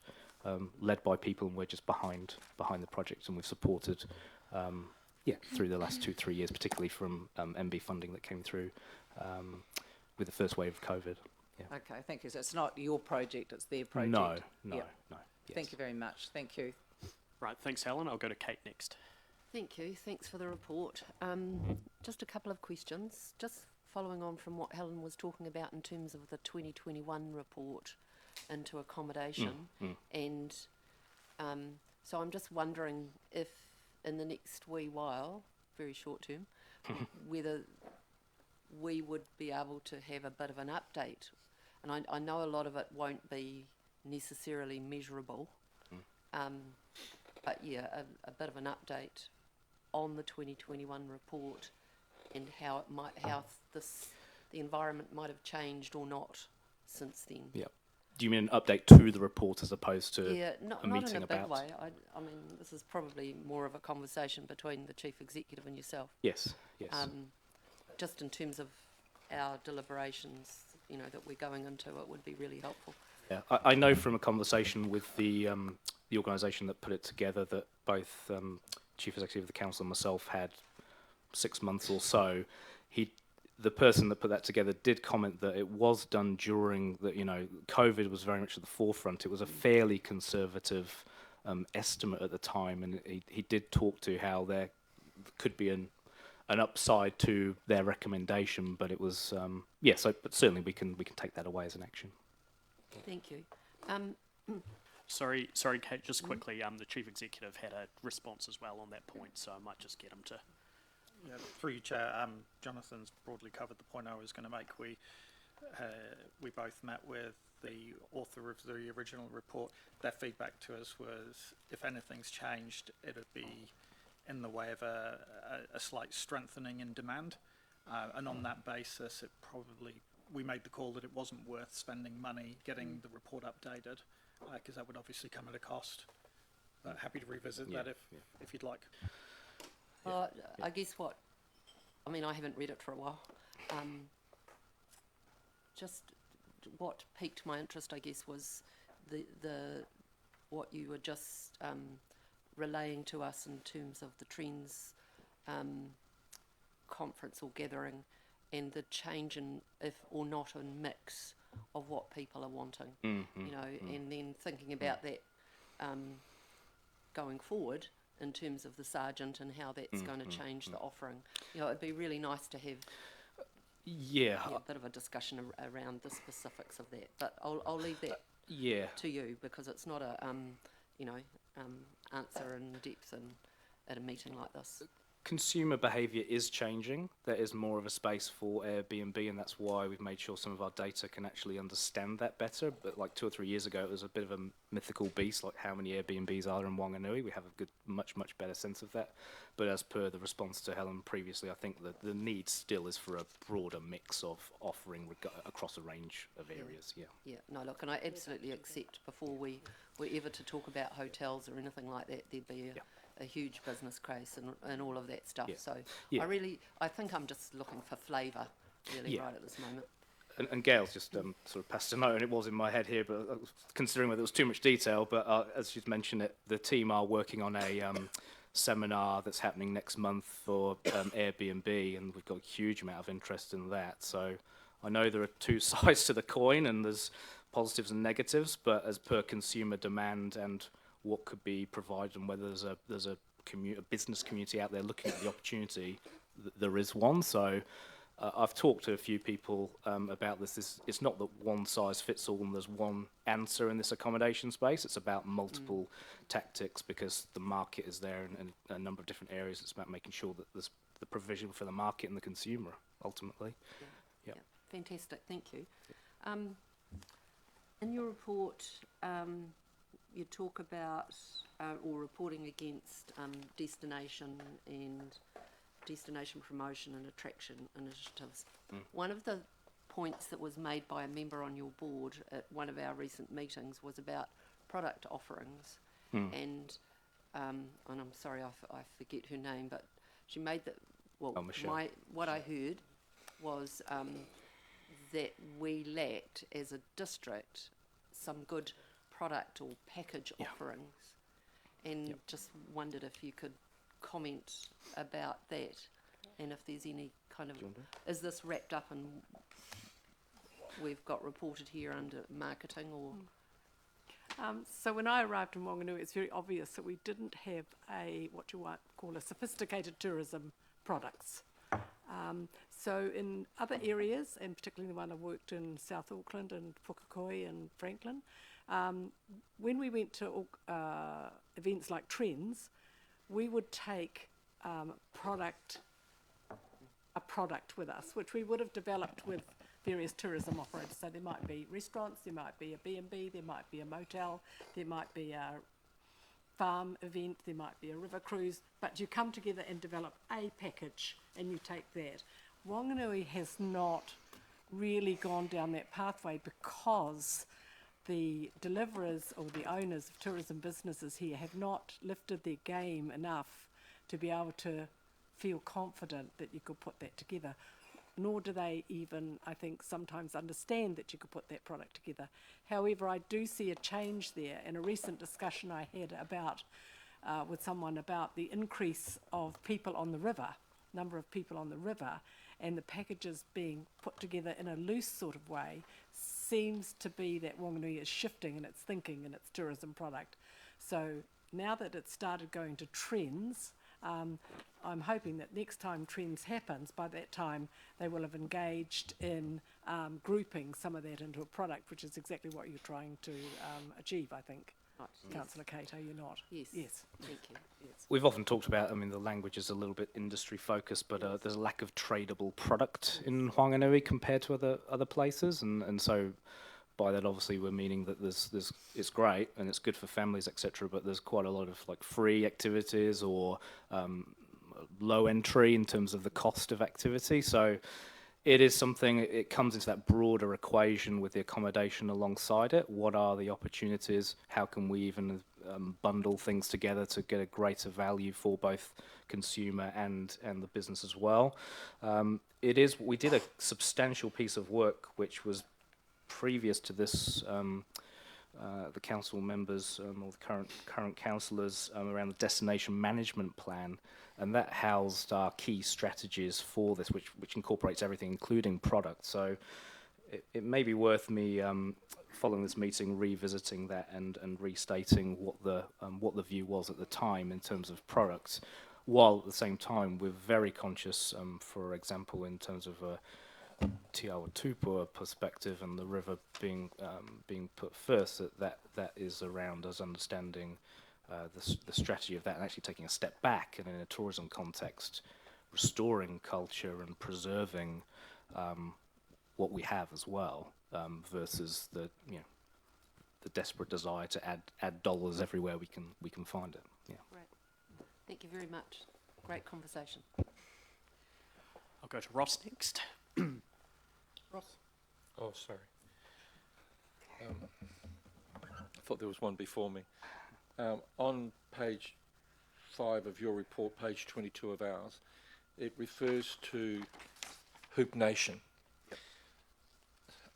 by people, and we're just behind the project, and we've supported through the last 2-3 years, particularly from MB funding that came through with the first wave of COVID. Yeah. Okay, thank you. So it's not your project, it's their project? No. Yep. Yes. Thank you very much. Thank you. Right, thanks, Helen. I'll go to Kate next. Thank you. Thanks for the report. Just a couple of questions. Just following on from what Helen was talking about in terms of the 2021 report into accommodation. And so I'm just wondering if in the next wee while, very short term, whether we would be able to have a bit of an update. And I know a lot of it won't be necessarily measurable, but yeah, a bit of an update on the 2021 report and how the environment might have changed or not since then. Yeah. Do you mean an update to the report as opposed to not a meeting in a about? big way. I mean, this is probably more of a conversation between the chief executive and yourself. Yes. Just in terms of our deliberations, that we're going into, it would be really helpful. Yeah, I know from a conversation with the organisation that put it together that both chief executive of the council and myself had 6 months or so. The person that put that together did comment that it was done during the, COVID was very much at the forefront. It was a fairly conservative estimate at the time, and he did talk to how there could be an upside to their recommendation, but it was but certainly we can take that away as an action. Thank you. Sorry, Kate, just quickly, the Chief Executive had a response as well on that point, so I might just get him to... Yeah, through you, Chair, Jonathan's broadly covered the point I was going to make. We both met with the author of the original report. Their feedback to us was, if anything's changed, it would be in the way of a slight strengthening in demand. And on that basis, we made the call that it wasn't worth spending money getting the report updated, because that would obviously come at a cost. But happy to revisit that if you'd like. I guess I haven't read it for a while. Just what piqued my interest, I guess, was the what you were just relaying to us in terms of the Trends conference or gathering, and the change in, if or not in mix of what people are wanting. And then thinking about that going forward in terms of the sergeant and how that's going to change the offering. It'd be really nice to have a bit of a discussion around the specifics of that. But I'll leave that to you, because it's not a answer in depth at a meeting like this. Consumer behaviour is changing. There is more of a space for Airbnb, and that's why we've made sure some of our data can actually understand that better. But like 2 or 3 years ago, it was a bit of a mythical beast, like how many Airbnbs are there in Whanganui. We have a good, much better sense of that. But as per the response to Helen previously, I think that the need still is for a broader mix of offering across a range of areas. Yeah, no, look, and I absolutely accept before we were ever to talk about hotels or anything like that, there'd be a huge business case and all of that stuff. So I think I'm just looking for flavour really Yeah. right at this moment. And Gail's just sort of passed a note, and it was in my head here, but considering whether it was too much detail, but as she's mentioned it, the team are working on a seminar that's happening next month for Airbnb, and we've got a huge amount of interest in that. So I know there are two sides to the coin, and there's positives and negatives, but as per consumer demand and what could be provided, and whether there's a business community out there looking at the opportunity, there is one. So I've talked to a few people about this. It's not that one size fits all and there's one answer in this accommodation space. It's about multiple tactics because the market is there in a number of different areas. It's about making sure that there's the provision for the market and the consumer, ultimately. Yeah. Fantastic, thank you. In your report, you talk about or reporting against destination promotion and attraction initiatives. One of the points that was made by a member on your board at one of our recent meetings was about product offerings, and I'm sorry I forget her name, but she made that. Well, Michelle. what I heard was that we lacked as a district some good product or package offerings, and just wondered if you could comment about that, and if there's any kind of, is this wrapped up in we've got reported here under marketing or? So when I arrived in Wanganui, it's very obvious that we didn't have what you might call a sophisticated tourism products. So in other areas, and particularly the one I worked in South Auckland and Pukekohe and Franklin, when we went to events like Trends, we would take a product with us, which we would have developed with various tourism operators. So there might be restaurants, there might be a B&B, there might be a motel, there might be a farm event, there might be a river cruise, but you come together and develop a package and you take that. Wanganui has not really gone down that pathway because the deliverers or the owners of tourism businesses here have not lifted their game enough to be able to feel confident that you could put that together. Nor do they even, I think, sometimes understand that you could put that product together. However, I do see a change there. In a recent discussion I had about with someone about the increase of people on the river, number of people on the river, and the packages being put together in a loose sort of way, seems to be that Wanganui is shifting in its thinking and its tourism product. So now that it's started going to Trends, I'm hoping that next time Trends happens, by that time they will have engaged in grouping some of that into a product, which is exactly what you're trying to achieve, I think. Right, Councillor Kate, are you not? Yes. Yes. Thank you. Yes. We've often talked about, the language is a little bit industry focused, but there's a lack of tradable product in Wanganui compared to other places, and so by that obviously we're meaning that it's great and it's good for families, etc., but there's quite a lot of like free activities or low entry in terms of the cost of activity. So it is something, it comes into that broader equation with the accommodation alongside it. What are the opportunities? How can we even bundle things together to get a greater value for both consumer and the business as well? We did a substantial piece of work which was previous to this, the council members or the current councillors around the destination management plan, and that housed our key strategies for this, which incorporates everything, including product. So it may be worth me following this meeting revisiting that and restating what the view was at the time in terms of products, while at the same time we're very conscious, for example, in terms of Te Awa Tupua perspective and the river being put first, that is around us understanding the strategy of that and actually taking a step back and in a tourism context, restoring culture and preserving what we have as well, versus the desperate desire to add dollars everywhere we can find it. Yeah. Great. Thank you very much. Great conversation. I'll go to Ross next. Ross. Oh, sorry. I thought there was one before me. On page 5 of your report, page 22 of ours, it refers to Hoop Nation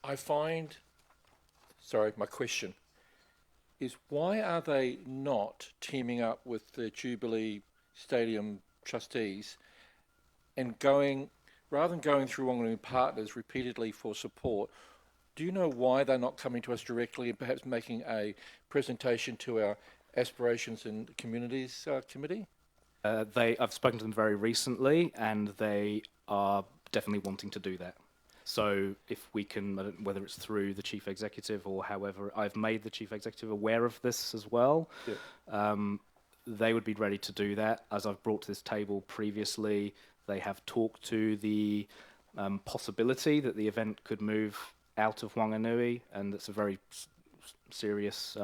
I find, sorry, my question is why are they not teaming up with the Jubilee Stadium trustees and going, rather than going through Wanganui Partners repeatedly for support, do you know why they're not coming to us directly and perhaps making a presentation to our Aspirations and Communities Committee? I've spoken to them very recently, and they are definitely wanting to do that. So if we can, whether it's through the chief executive or however, I've made the chief executive aware of this as well. Yeah. They would be ready to do that. As I've brought to this table previously, they have talked to the possibility that the event could move out of Wanganui, and it's a very serious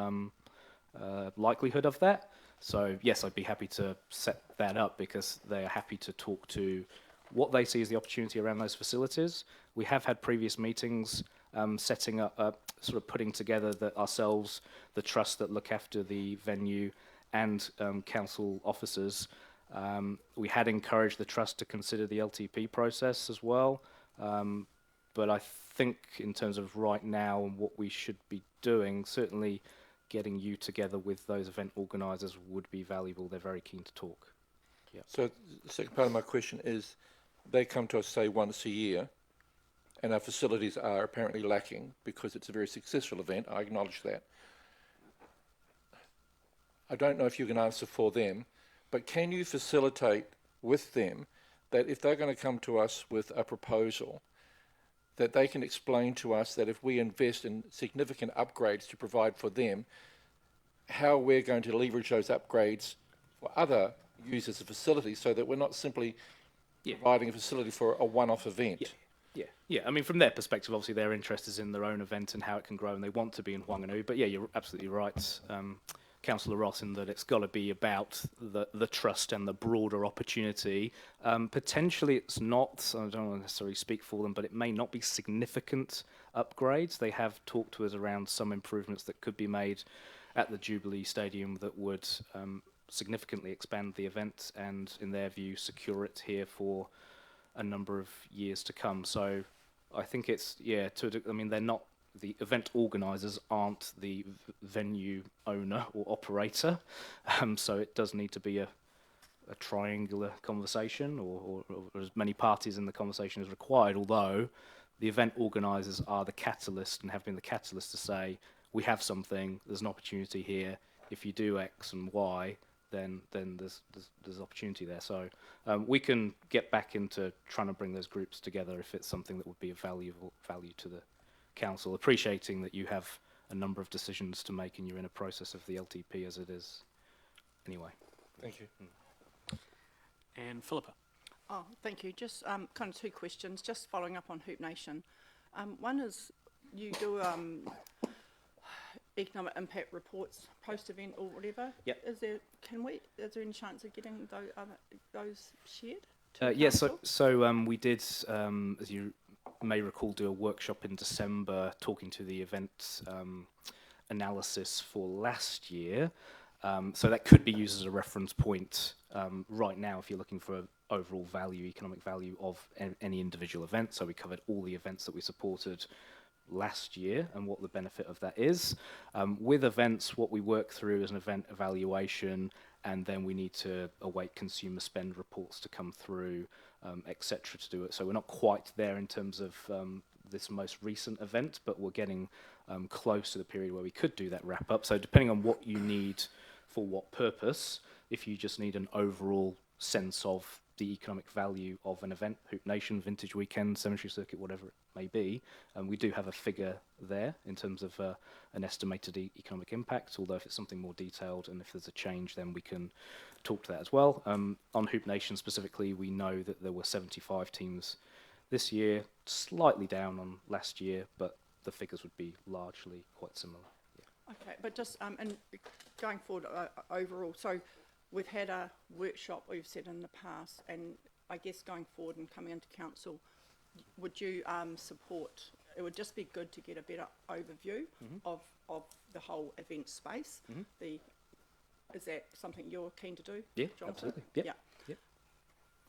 likelihood of that. So yes, I'd be happy to set that up because they are happy to talk to what they see as the opportunity around those facilities. We have had previous meetings setting up, sort of putting together that ourselves, the trust that look after the venue, and council officers. We had encouraged the trust to consider the LTP process as well. But I think in terms of right now and what we should be doing, certainly getting you together with those event organisers would be valuable. They're very keen to talk. Yeah. So the second part of my question is, they come to us, say, once a year, and our facilities are apparently lacking because it's a very successful event. I acknowledge that. I don't know if you can answer for them, but can you facilitate with them that if they're going to come to us with a proposal, that they can explain to us that if we invest in significant upgrades to provide for them, how we're going to leverage those upgrades for other users of facilities so that we're not simply providing a facility for a one-off event? Yeah. I mean, from their perspective, obviously their interest is in their own event and how it can grow, and they want to be in Wanganui. But yeah, you're absolutely right, Councillor Ross, in that it's got to be about the trust and the broader opportunity. Potentially it's not, I don't want to necessarily speak for them, but it may not be significant upgrades. They have talked to us around some improvements that could be made at the Jubilee Stadium that would significantly expand the event and, in their view, secure it here for a number of years to come. So I think it's, I mean, they're not, the event organisers aren't the venue owner or operator, so it does need to be a triangular conversation or as many parties in the conversation as required, although the event organisers are the catalyst and have been the catalyst to say, we have something, there's an opportunity here, if you do X and Y, then there's opportunity there. So we can get back into trying to bring those groups together if it's something that would be of value to the council, appreciating that you have a number of decisions to make and you're in a process of the LTP as it is. Anyway. Thank you. And Philippa. Oh, thank you. Just kind of two questions, just following up on Hoop Nation. One is you do economic impact reports post-event or whatever. Yep. Is there any chance of getting those shared? We did, as you may recall, do a workshop in December talking to the event analysis for last year. So that could be used as a reference point right now if you're looking for overall value, economic value of any individual event. So we covered all the events that we supported last year and what the benefit of that is. With events, what we work through is an event evaluation, and then we need to await consumer spend reports to come through, etc. to do it. So we're not quite there in terms of this most recent event, but we're getting close to the period where we could do that wrap up. So depending on what you need for what purpose, if you just need an overall sense of the economic value of an event, Hoop Nation, Vintage Weekend, Cemetery Circuit, whatever it may be, we do have a figure there in terms of an estimated economic impact, although if it's something more detailed and if there's a change, then we can talk to that as well. On Hoop Nation specifically, we know that there were 75 teams this year, slightly down on last year, but the figures would be largely quite similar. Yeah. Okay, but just and going forward overall, so we've had a workshop, we've said in the past, and I guess going forward and coming into council, would you support, it would just be good to get a better overview of the whole event space. Is that something you're keen to do, Yeah, Jonathan? absolutely. Yeah.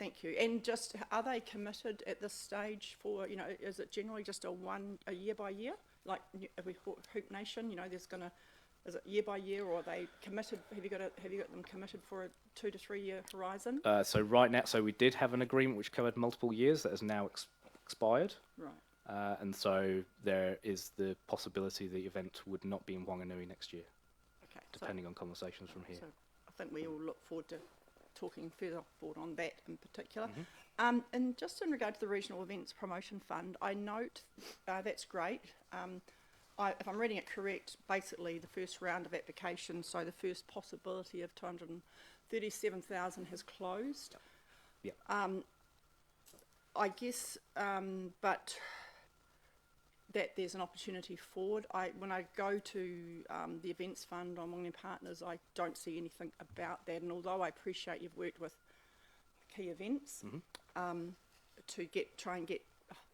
thank you. And just, are they committed at this stage for, you know, is it generally just a year by year? Like if we thought Hoop Nation, you know, is it year by year, or are they committed? Have you got them committed for a 2 to 3 year horizon? So right now, so we did have an agreement which covered multiple years that has now expired. Right. And so there is the possibility the event would not be in Wanganui next year, Okay. depending on conversations from here. So I think we all look forward to talking further forward on that in particular. Mm-hmm. And just in regard to the Regional Events Promotion Fund, I note that's great. If I'm reading it correct, basically the first round of applications, so the first possibility of 237,000 has closed. Yep. I guess, but that there's an opportunity forward. When I go to the Events Fund on Wanganui Partners, I don't see anything about that. And although I appreciate you've worked with key events to try and get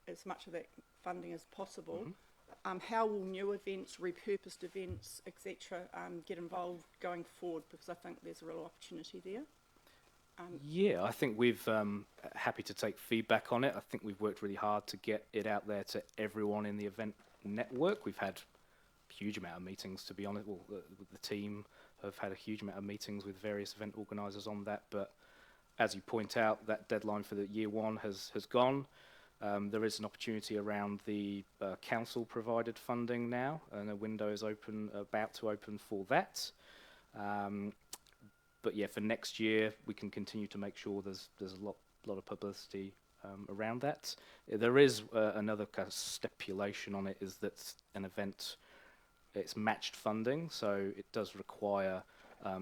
as much of that funding as possible, how will new events, repurposed events, etc., get involved going forward? Because I think there's a real opportunity there. Yeah, I think we've happy to take feedback on it. I think we've worked really hard to get it out there to everyone in the event network. We've had a huge amount of meetings, to be honest. Well, the team have had a huge amount of meetings with various event organisers on that. But as you point out, that deadline for the year one has gone. There is an opportunity around the council-provided funding now, and a window is about to open for that. But yeah, for next year, we can continue to make sure there's a lot of publicity around that. There is another kind of stipulation on it, is that an event, it's matched funding, so it does require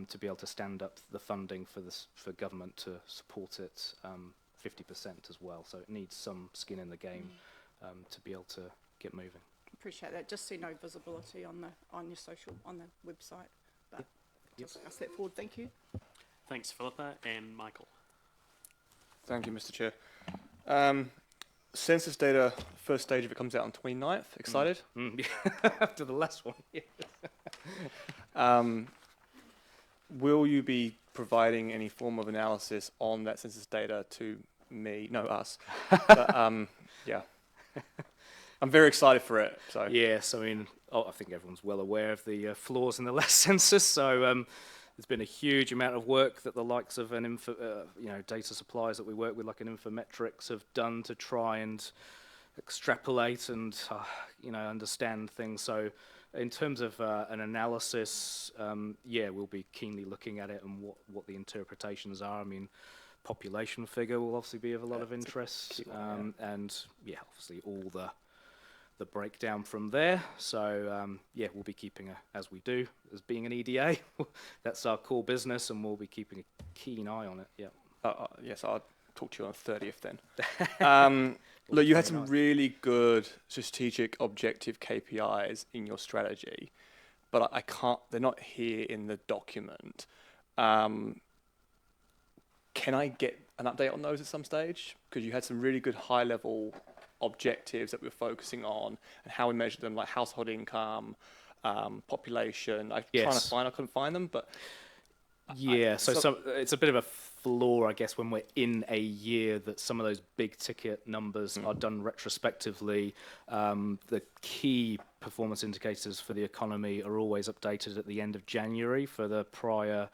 to be able to stand up the funding for government to support it 50% as well. So it needs some skin in the game to be able to get moving. Appreciate that. Just see no visibility on the website, but discuss that forward. Thank you. Thanks, Philippa. And Michael. Thank you, Mr. Chair. Census data, first stage of it comes out on 29th. Excited? After the last one, yeah. Will you be providing any form of analysis on that census data to me? No, us. But, yeah. I'm very excited for it. So yes, I mean, I think everyone's well aware of the flaws in the last census. So there's been a huge amount of work that the likes of data suppliers that we work with, like an Infometrics, have done to try and extrapolate and understand things. So in terms of an analysis, we'll be keenly looking at it and what the interpretations are. I mean, population figure will obviously be of a lot of interest, and obviously all the breakdown from there. So we'll be keeping as we do, as being an EDA. That's our core business, and we'll be keeping a keen eye on it. Yeah. Yes, I'll talk to you on the 30th then. Look, you had some really good strategic objective KPIs in your strategy, but I can't. They're not here in the document. Can I get an update on those at some stage? Because you had some really good high-level objectives that we're focusing on and how we measure them, like household income, population. I couldn't find them, but so it's a bit of a flaw, I guess, when we're in a year that some of those big ticket numbers are done retrospectively. The key performance indicators for the economy are always updated at the end of January for the prior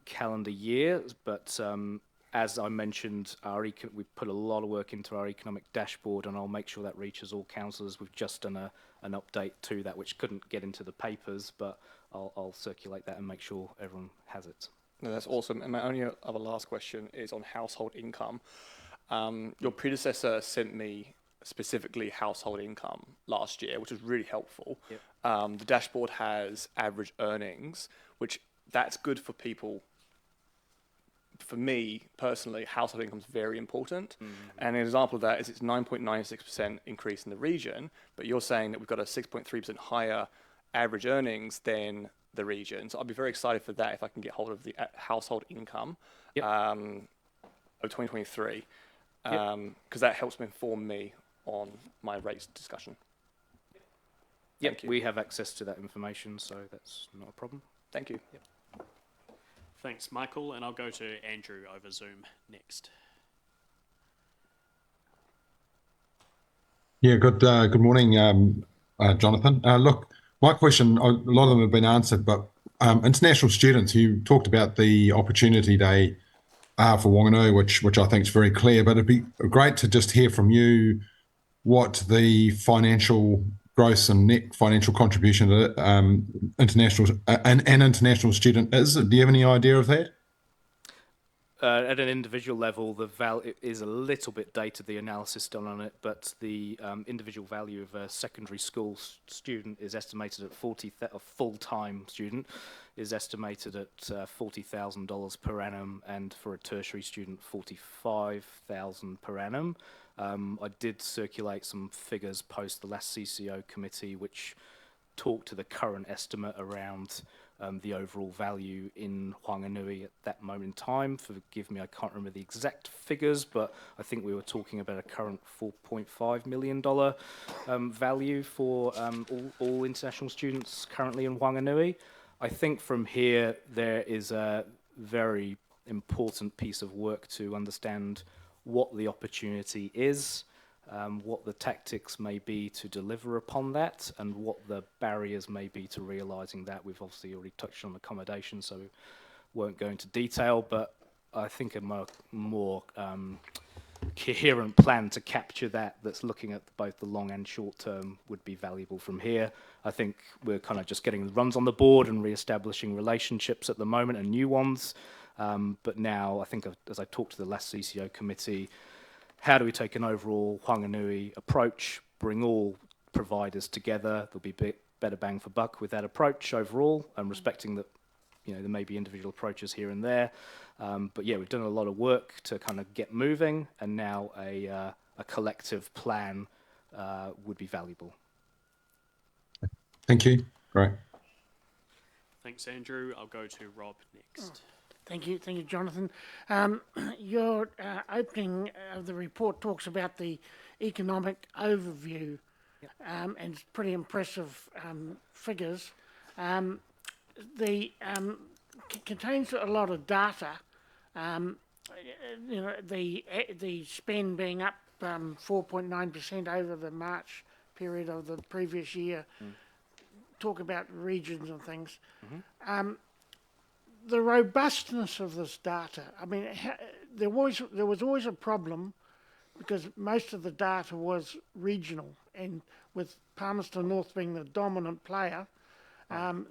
calendar year, but as I mentioned, we put a lot of work into our economic dashboard, and I'll make sure that reaches all councillors. We've just done an update to that, which couldn't get into the papers, but I'll circulate that and make sure everyone has it. No, that's awesome. And my only other last question is on household income. Your predecessor sent me specifically household income last year, which was really helpful. Yep. The dashboard has average earnings, which that's good for people. For me personally, household income is very important. And an example of that is it's 9.96% increase in the region, but you're saying that we've got a 6.3% higher average earnings than the region. So I'll be very excited for that if I can get hold of the household income of 2023, because that helps me inform me on my rates discussion. Yep, we have access to that information, so that's not a problem. Thank you. Thanks, Michael, and I'll go to Andrew over Zoom next. Yeah, good morning, Jonathan. Look, my question, a lot of them have been answered, but international students, you talked about the opportunity they are for Wanganui, which I think is very clear, but it'd be great to just hear from you what the financial gross and net financial contribution to an international student is. Do you have any idea of that? At an individual level, the value is a little bit dated, the analysis done on it, but the individual value of a secondary school student is estimated at a full-time student is estimated at $40,000 per annum, and for a tertiary student, $45,000 per annum. I did circulate some figures post the last CCO committee, which talked to the current estimate around the overall value in Wanganui at that moment in time. Forgive me, I can't remember the exact figures, but I think we were talking about a current $4.5 million value for all international students currently in Wanganui. I think from here there is a very important piece of work to understand what the opportunity is, what the tactics may be to deliver upon that, and what the barriers may be to realising that. We've obviously already touched on accommodation, so we won't go into detail, but I think a more coherent plan to capture that's looking at both the long and short term would be valuable from here. I think we're kind of just getting the runs on the board and re-establishing relationships at the moment and new ones, but now I think as I talked to the last CCO committee, how do we take an overall Wanganui approach, bring all providers together? There'll be better bang for buck with that approach overall, and respecting that, you know, there may be individual approaches here and there. But yeah, we've done a lot of work to kind of get moving, and now a collective plan would be valuable. Thank you. Great. Thanks, Andrew. I'll go to Rob next. Thank you, Jonathan. Your opening of the report talks about the economic overview, and it's pretty impressive figures. Contains a lot of data. You know, the spend being up 4.9% over the March period of the previous year. Talk about regions and things. The robustness of this data. I mean, there was always a problem because most of the data was regional, and with Palmerston North being the dominant player,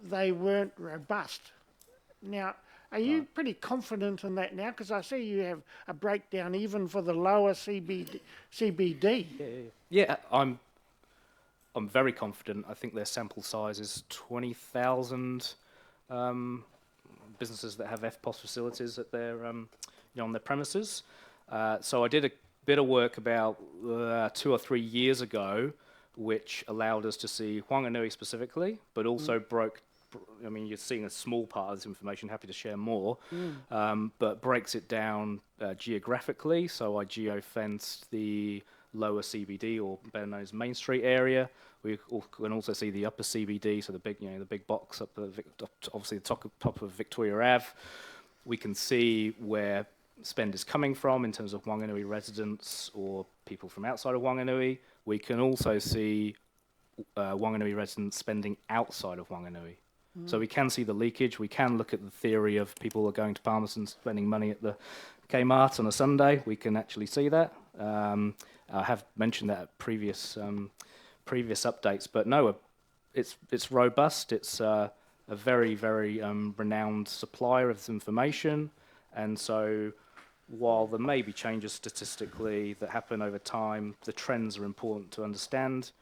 they weren't robust. Now, are you pretty confident in that now? Because I see you have a breakdown even for the lower CBD. Yeah, I'm very confident. I think their sample size is 20,000 businesses that have FPOS facilities at their, on their premises. So I did a bit of work about 2 or 3 years ago, which allowed us to see Wanganui specifically, but also I mean, you're seeing a small part of this information, happy to share more, but breaks it down geographically. So I geo-fenced the lower CBD, or better known as Main Street area. We can also see the upper CBD, so the big box up obviously the top of Victoria Ave. We can see where spend is coming from in terms of Wanganui residents or people from outside of Wanganui. We can also see Wanganui residents spending outside of Wanganui. So we can see the leakage. We can look at the theory of people are going to Palmerston spending money at the Kmart on a Sunday. We can actually see that. I have mentioned that at previous updates, but no, it's robust. It's a very, very renowned supplier of this information, and so while there may be changes statistically that happen over time, the trends are important to understand,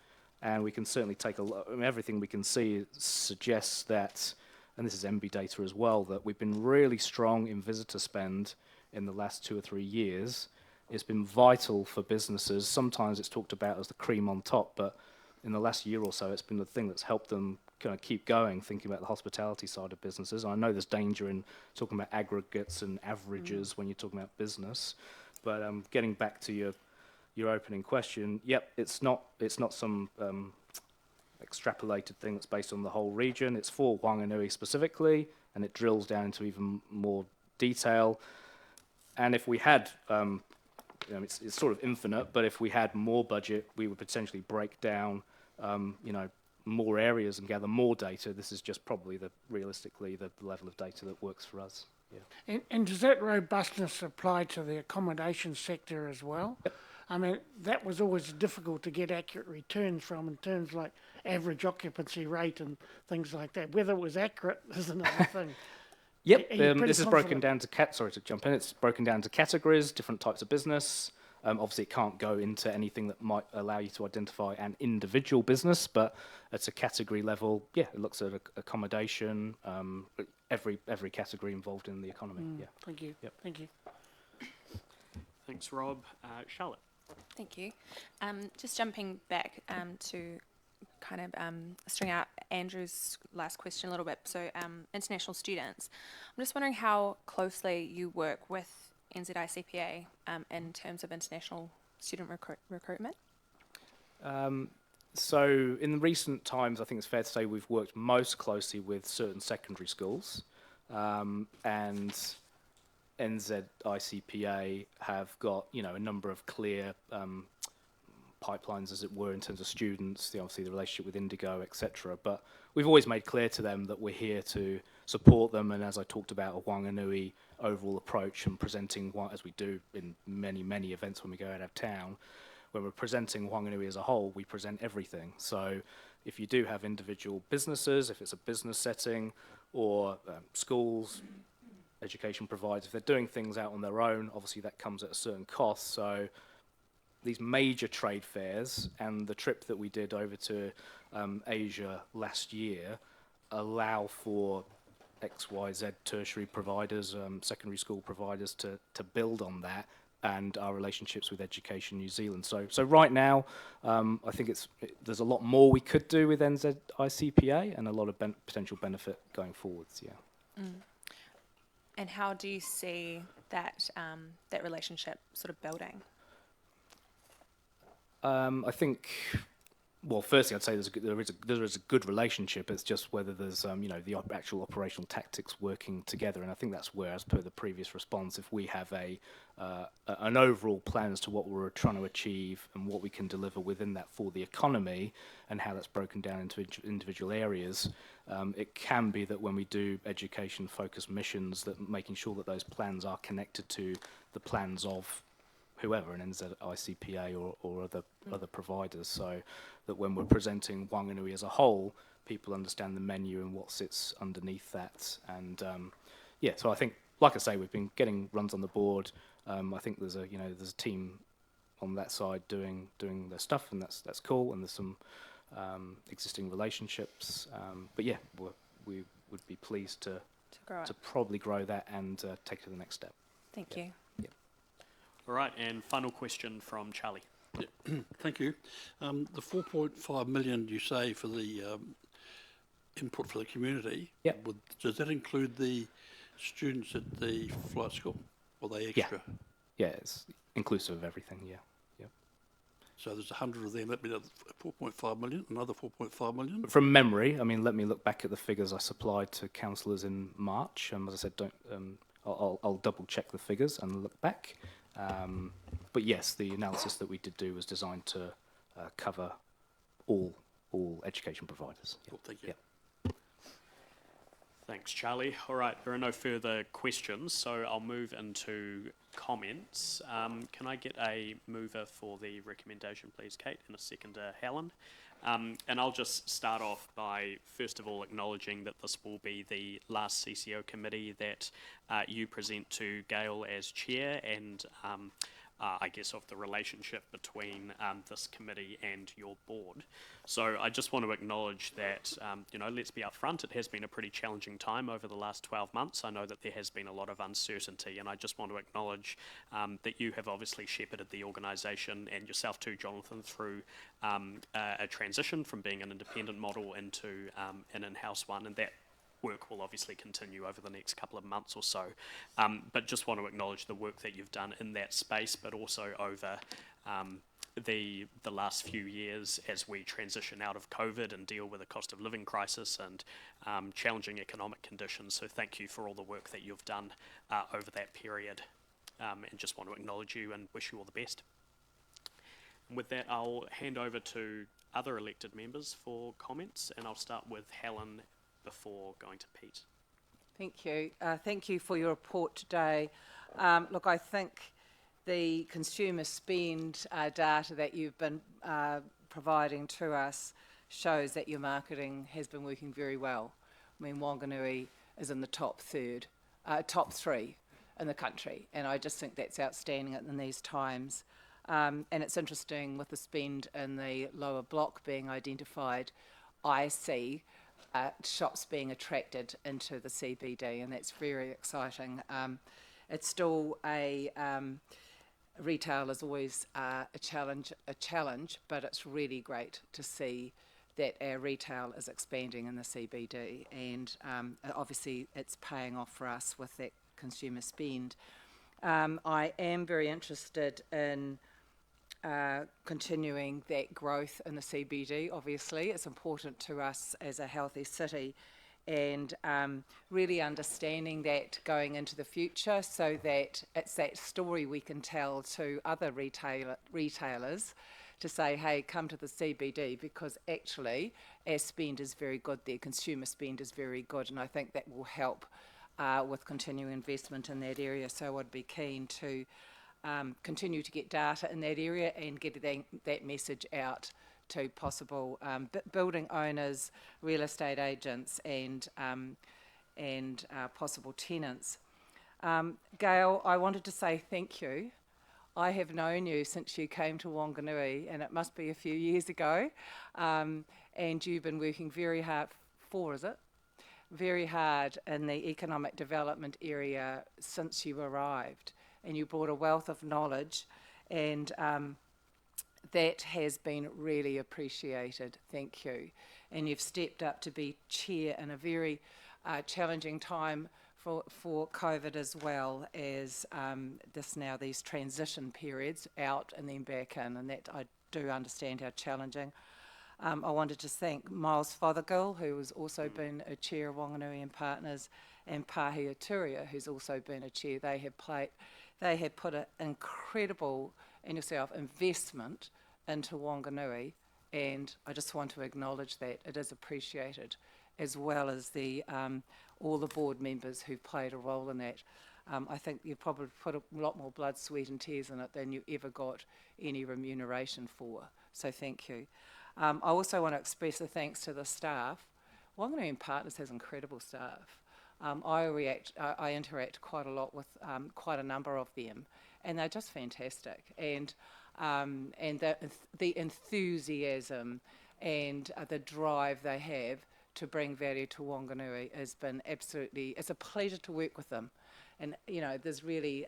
and we can certainly take a look. I mean, everything we can see suggests that, and this is MB data as well, that we've been really strong in visitor spend in the last 2 or 3 years. It's been vital for businesses. Sometimes it's talked about as the cream on top, but in the last year or so, it's been the thing that's helped them kind of keep going, thinking about the hospitality side of businesses. And I know there's danger in talking about aggregates and averages when you're talking about business, but getting back to your opening question, yep, it's not some extrapolated thing that's based on the whole region. It's for Wanganui specifically, and it drills down into even more detail. And if we had it's sort of infinite, but if we had more budget, we would potentially break down, more areas and gather more data. This is just probably realistically the level of data that works for us. Yeah. And does that robustness apply to the accommodation sector as well? Yep. I mean, that was always difficult to get accurate returns from in terms like average occupancy rate and things like that. Whether it was accurate is another thing. Yep, Are you pretty this is broken confident? down to sorry to jump in. It's broken down to categories, different types of business. Obviously, it can't go into anything that might allow you to identify an individual business, but at a category level, yeah, it looks at accommodation, every category involved in the economy. Yeah. Thank you. Yep. Thank you. Thanks, Rob. Charlotte. Thank you. Just jumping back to kind of string out Andrew's last question a little bit. So international students, I'm just wondering how closely you work with NZICPA in terms of international student recruitment? So in recent times, I think it's fair to say we've worked most closely with certain secondary schools, and NZICPA have got a number of clear pipelines, as it were, in terms of students, obviously the relationship with Indigo, etc. But we've always made clear to them that we're here to support them, and as I talked about, a Wanganui overall approach and presenting, as we do in many events when we go out of town, when we're presenting Wanganui as a whole, we present everything. So if you do have individual businesses, if it's a business setting, or schools, education providers, if they're doing things out on their own, obviously that comes at a certain cost. So these major trade fairs and the trip that we did over to Asia last year allow for XYZ tertiary providers, secondary school providers to build on that and our relationships with Education New Zealand. So right now, I think there's a lot more we could do with NZICPA and a lot of potential benefit going forwards, yeah. Mm. And how do you see that that relationship sort of building? I think, well, firstly, I'd say there is a good relationship. It's just whether there's the actual operational tactics working together, and I think that's where, as per the previous response, if we have an overall plan as to what we're trying to achieve and what we can deliver within that for the economy, and how that's broken down into individual areas, it can be that when we do education-focused missions, that making sure that those plans are connected to the plans of whoever, an NZICPA or other providers, so that when we're presenting Wanganui as a whole, people understand the menu and what sits underneath that. And so I think, like I say, we've been getting runs on the board. I think there's a team on that side doing their stuff, and that's cool. And there's some existing relationships. But yeah, we would be pleased to probably grow that and take it to the next step. Thank you. All right, and final question from Charlie. Yeah. Thank you. The 4.5 million you say for the input for the community, yep. Does that include the students at the flight school, or are they extra? Yeah, it's inclusive of everything, yeah. So there's 100 of them, that'd be 4.5 million, another 4.5 million? From memory, I mean, let me look back at the figures I supplied to councillors in March. As I said, I'll double check the figures and look back. But yes, the analysis that we did do was designed to cover all education providers. Cool, thank you. Yeah. Thanks, Charlie. All right, there are no further questions, so I'll move into comments. Can I get a mover for the recommendation, please, Kate, and a seconder, Helen? And I'll just start off by, first of all, acknowledging that this will be the last CCO committee that you present to Gail as chair, and I guess of the relationship between this committee and your board. So I just want to acknowledge that, let's be upfront, it has been a pretty challenging time over the last 12 months. I know that there has been a lot of uncertainty, and I just want to acknowledge that you have obviously shepherded the organisation, and yourself too, Jonathan, through a transition from being an independent model into an in-house one, and that work will obviously continue over the next couple of months or so. But just want to acknowledge the work that you've done in that space, but also over the last few years as we transition out of COVID and deal with a cost of living crisis and challenging economic conditions. So thank you for all the work that you've done over that period. and just want to acknowledge you and wish you all the best. And with that, I'll hand over to other elected members for comments, and I'll start with Helen before going to Pete. Thank you. Thank you for your report today. Look, I think the consumer spend data that you've been providing to us shows that your marketing has been working very well. I mean, Wanganui is in the top three in the country, and I just think that's outstanding in these times. And it's interesting with the spend in the lower block being identified, I see shops being attracted into the CBD, and that's very exciting. It's still retail is always a challenge, but it's really great to see that our retail is expanding in the CBD, and obviously it's paying off for us with that consumer spend. I am very interested in continuing that growth in the CBD. Obviously, it's important to us as a healthy city, and really understanding that going into the future, so that it's that story we can tell to other retailers to say, hey, come to the CBD, because actually our spend is very good there, consumer spend is very good, and I think that will help with continuing investment in that area. So I'd be keen to continue to get data in that area and get that message out to possible building owners, real estate agents, and possible tenants. Gail, I wanted to say thank you. I have known you since you came to Wanganui, and it must be a few years ago, and you've been working very hard, very hard in the economic development area since you arrived, and you brought a wealth of knowledge, and that has been really appreciated. Thank you. And you've stepped up to be chair in a very challenging time for COVID, as well as these transition periods out and then back in, and that I do understand how challenging. I wanted to thank Miles Fothergill, who has also been a chair of Wanganui and Partners, and Pahia Turia, who's also been a chair. They have put an incredible, and yourself, investment into Wanganui, and I just want to acknowledge that it is appreciated, as well as all the board members who played a role in that. I think you probably put a lot more blood, sweat and tears in it than you ever got any remuneration for, so thank you. I also want to express a thanks to the staff. Wanganui and Partners has incredible staff. I interact quite a lot with quite a number of them, and they're just fantastic. And the enthusiasm and the drive they have to bring value to Wanganui has been absolutely, it's a pleasure to work with them. And, you know, there's really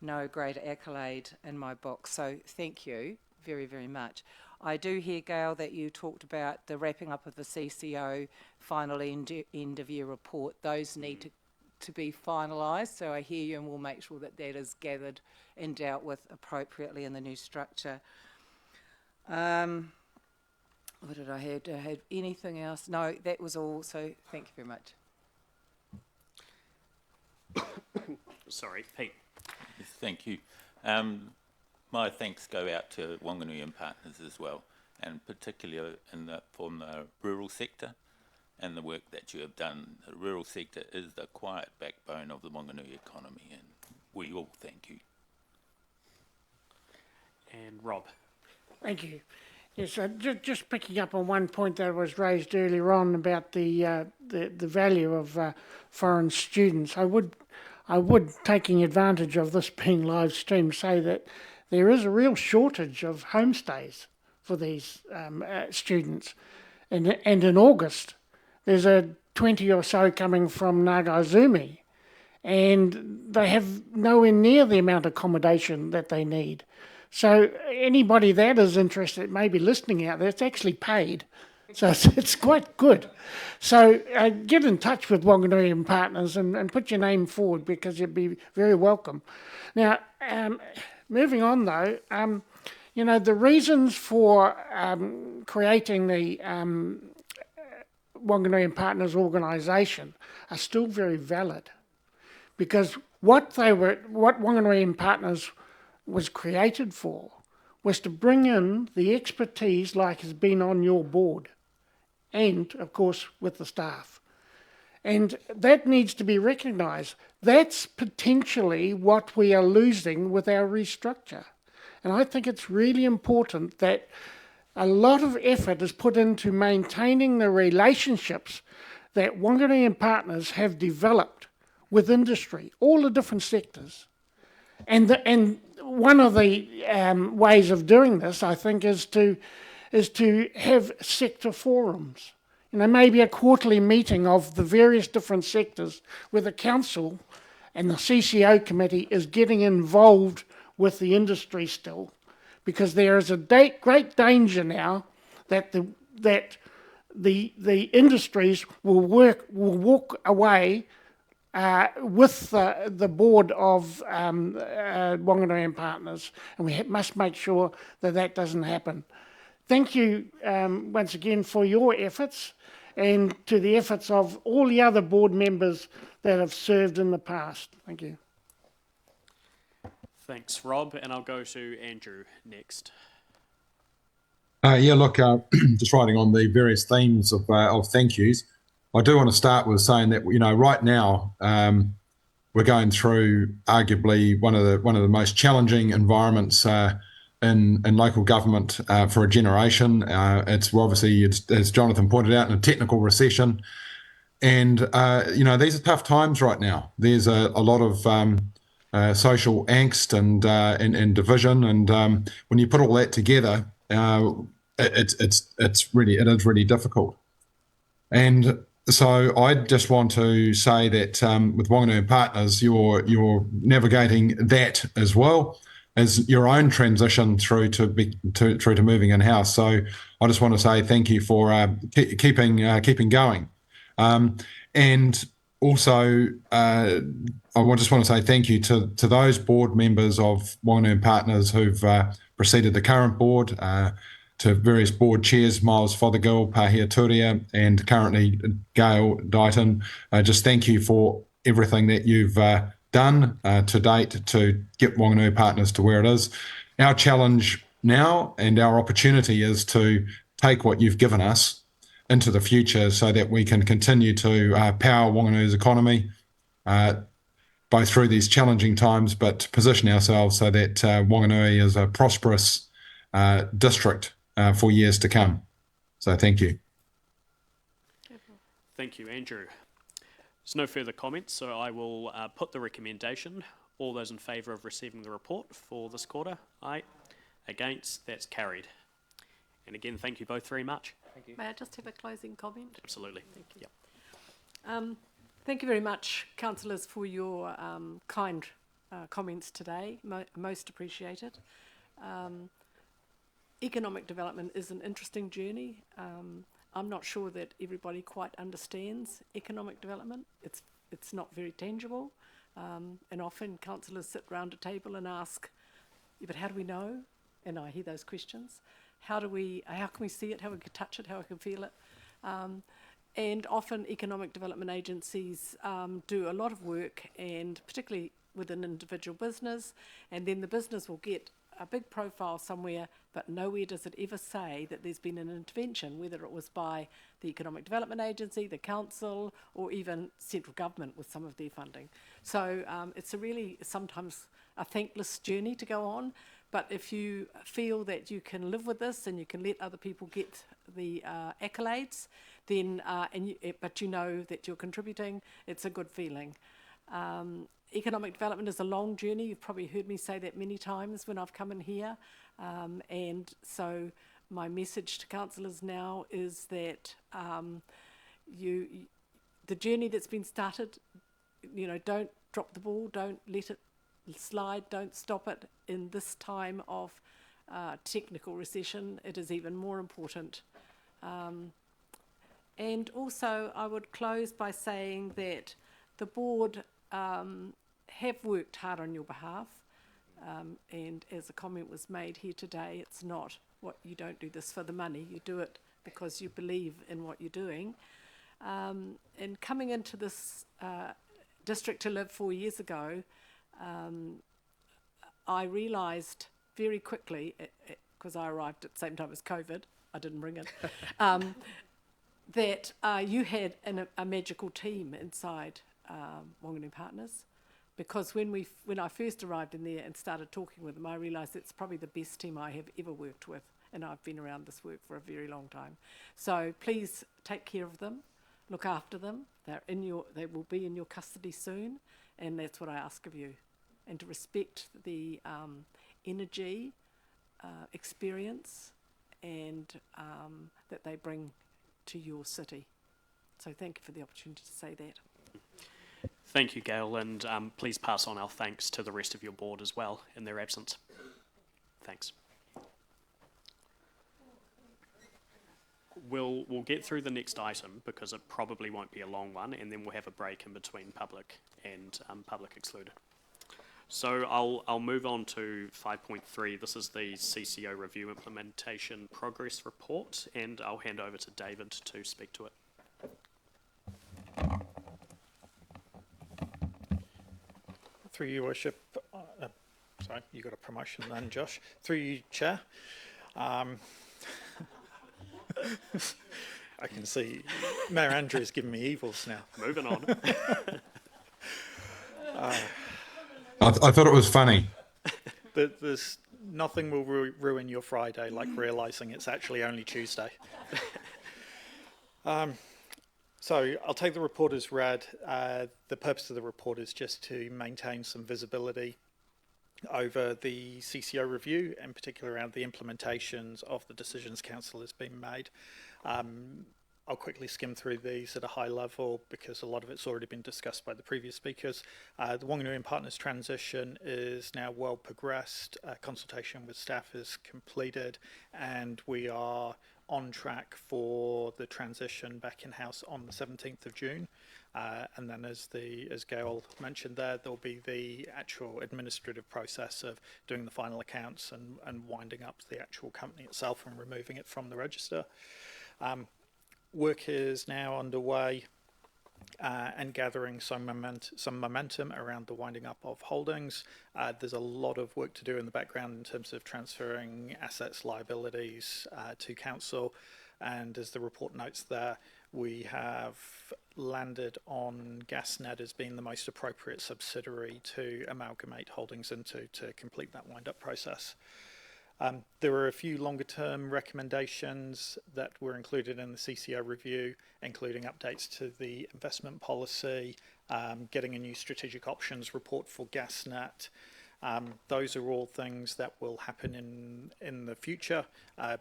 no greater accolade in my book. So thank you very, very much. I do hear, Gail, that you talked about the wrapping up of the CCO final end of year report. Those need to be finalised, so I hear you, and we'll make sure that that is gathered and dealt with appropriately in the new structure. What did I have? Did I have anything else? No, that was all, so thank you very much. Sorry, Pete. Yes, thank you. My thanks go out to Wanganui and Partners as well, and particularly from the rural sector and the work that you have done. The rural sector is the quiet backbone of the Wanganui economy, and we all thank you. And Rob. Thank you. Yes, just picking up on one point that was raised earlier on about the value of foreign students. I would, taking advantage of this being live streamed, say that there is a real shortage of homestays for these students. And in August, there's a 20 or so coming from Nagaizumi, and they have nowhere near the amount of accommodation that they need. So anybody that is interested, maybe listening out there, it's actually paid. So it's quite good. So get in touch with Wanganui and Partners and put your name forward, because you'd be very welcome. Now, moving on though, you know, the reasons for creating the Wanganui and Partners organisation are still very valid, because what Wanganui and Partners was created for was to bring in the expertise like has been on your board and, of course, with the staff. And that needs to be recognised. That's potentially what we are losing with our restructure. And I think it's really important that a lot of effort is put into maintaining the relationships that Wanganui and Partners have developed with industry, all the different sectors. And one of the ways of doing this, I think, is to have sector forums. You know, maybe a quarterly meeting of the various different sectors where the council and the CCO committee is getting involved with the industry still, because there is a great danger now that the industries will walk away with the board of Wanganui and Partners, and we must make sure that that doesn't happen. Thank you once again for your efforts and to the efforts of all the other board members that have served in the past. Thank you. Thanks, Rob, and I'll go to Andrew next. Yeah, look, just writing on the various themes of thank yous. I do want to start with saying that, you know, right now we're going through arguably one of the most challenging environments in local government for a generation. It's obviously, as Jonathan pointed out, in a technical recession, and you know, these are tough times right now. There's a lot of social angst and division, and when you put all that together, it is really difficult. And so I just want to say that with Wanganui and Partners, you're navigating that as well as your own transition through to moving in house. So I just want to say thank you for keeping going, and also I just want to say thank you to those board members of Wanganui and Partners who've preceded the current board. To various board chairs, Miles Fothergill, Pahia Turia, and currently Gail Dighton. Just thank you for everything that you've done to date to get Wanganui Partners to where it is. Our challenge now and our opportunity is to take what you've given us into the future so that we can continue to power Wanganui's economy, both through these challenging times, but to position ourselves so that Wanganui is a prosperous district for years to come. So thank you. Thank you, Andrew. There's no further comments, so I will put the recommendation. All those in favour of receiving the report for this quarter? Aye. Against? That's carried. And again, thank you both very much. Thank you. May I just have a closing comment? Absolutely. Thank you. Yep. Thank you very much, councillors, for your kind comments today. Most appreciated. Economic development is an interesting journey. I'm not sure that everybody quite understands economic development. It's not very tangible, and often councillors sit round a table and ask, yeah, but how do we know? And I hear those questions. How can we see it? How we can touch it? How we can feel it? And often economic development agencies do a lot of work, and particularly with an individual business, and then the business will get a big profile somewhere, but nowhere does it ever say that there's been an intervention, whether it was by the Economic Development Agency, the council, or even central government with some of their funding. So it's a really sometimes a thankless journey to go on, but if you feel that you can live with this and you can let other people get the accolades, then but you know that you're contributing, it's a good feeling. Economic development is a long journey. You've probably heard me say that many times when I've come in here. And so my message to councillors now is that the journey that's been started, you know, don't drop the ball, don't let it slide, don't stop it in this time of technical recession. It is even more important. And also I would close by saying that the board have worked hard on your behalf, and as a comment was made here today, it's not what you don't do this for the money, you do it because you believe in what you're doing. And coming into this District to Live 4 years ago, I realised very quickly, because I arrived at the same time as COVID, I didn't bring it, that you had a magical team inside Wanganui Partners. Because when I first arrived in there and started talking with them, I realised it's probably the best team I have ever worked with, and I've been around this work for a very long time. So please take care of them, look after them. They will be in your custody soon, and that's what I ask of you. And to respect the energy, experience, and that they bring to your city. So thank you for the opportunity to say that. Thank you, Gail, and please pass on our thanks to the rest of your board as well in their absence. Thanks. We'll get through the next item because it probably won't be a long one, and then we'll have a break in between public and public excluded. So I'll move on to 5.3. This is the CCO Review Implementation Progress Report, and I'll hand over to David to speak to it. Through you, Worship. Sorry, you got a promotion then, Josh. Through you, Chair. I can see Mayor Andrew's giving me evils now. Moving on. I thought it was funny. There's nothing will ruin your Friday like realising it's actually only Tuesday. So I'll take the report as read. The purpose of the report is just to maintain some visibility over the CCO review, in particular around the implementations of the decisions Council has been made. I'll quickly skim through these at a high level because a lot of it's already been discussed by the previous speakers. The Wanganui Partners transition is now well progressed. Consultation with staff is completed, and we are on track for the transition back in-house on the 17th of June. And then as Gail mentioned there'll be the actual administrative process of doing the final accounts and winding up the actual company itself and removing it from the register. Work is now underway and gathering some momentum around the winding up of holdings. There's a lot of work to do in the background in terms of transferring assets, liabilities to council, and as the report notes there, we have landed on GasNet as being the most appropriate subsidiary to amalgamate holdings into to complete that wind-up process. There were a few longer-term recommendations that were included in the CCO review, including updates to the investment policy, getting a new strategic options report for GasNet. Those are all things that will happen in the future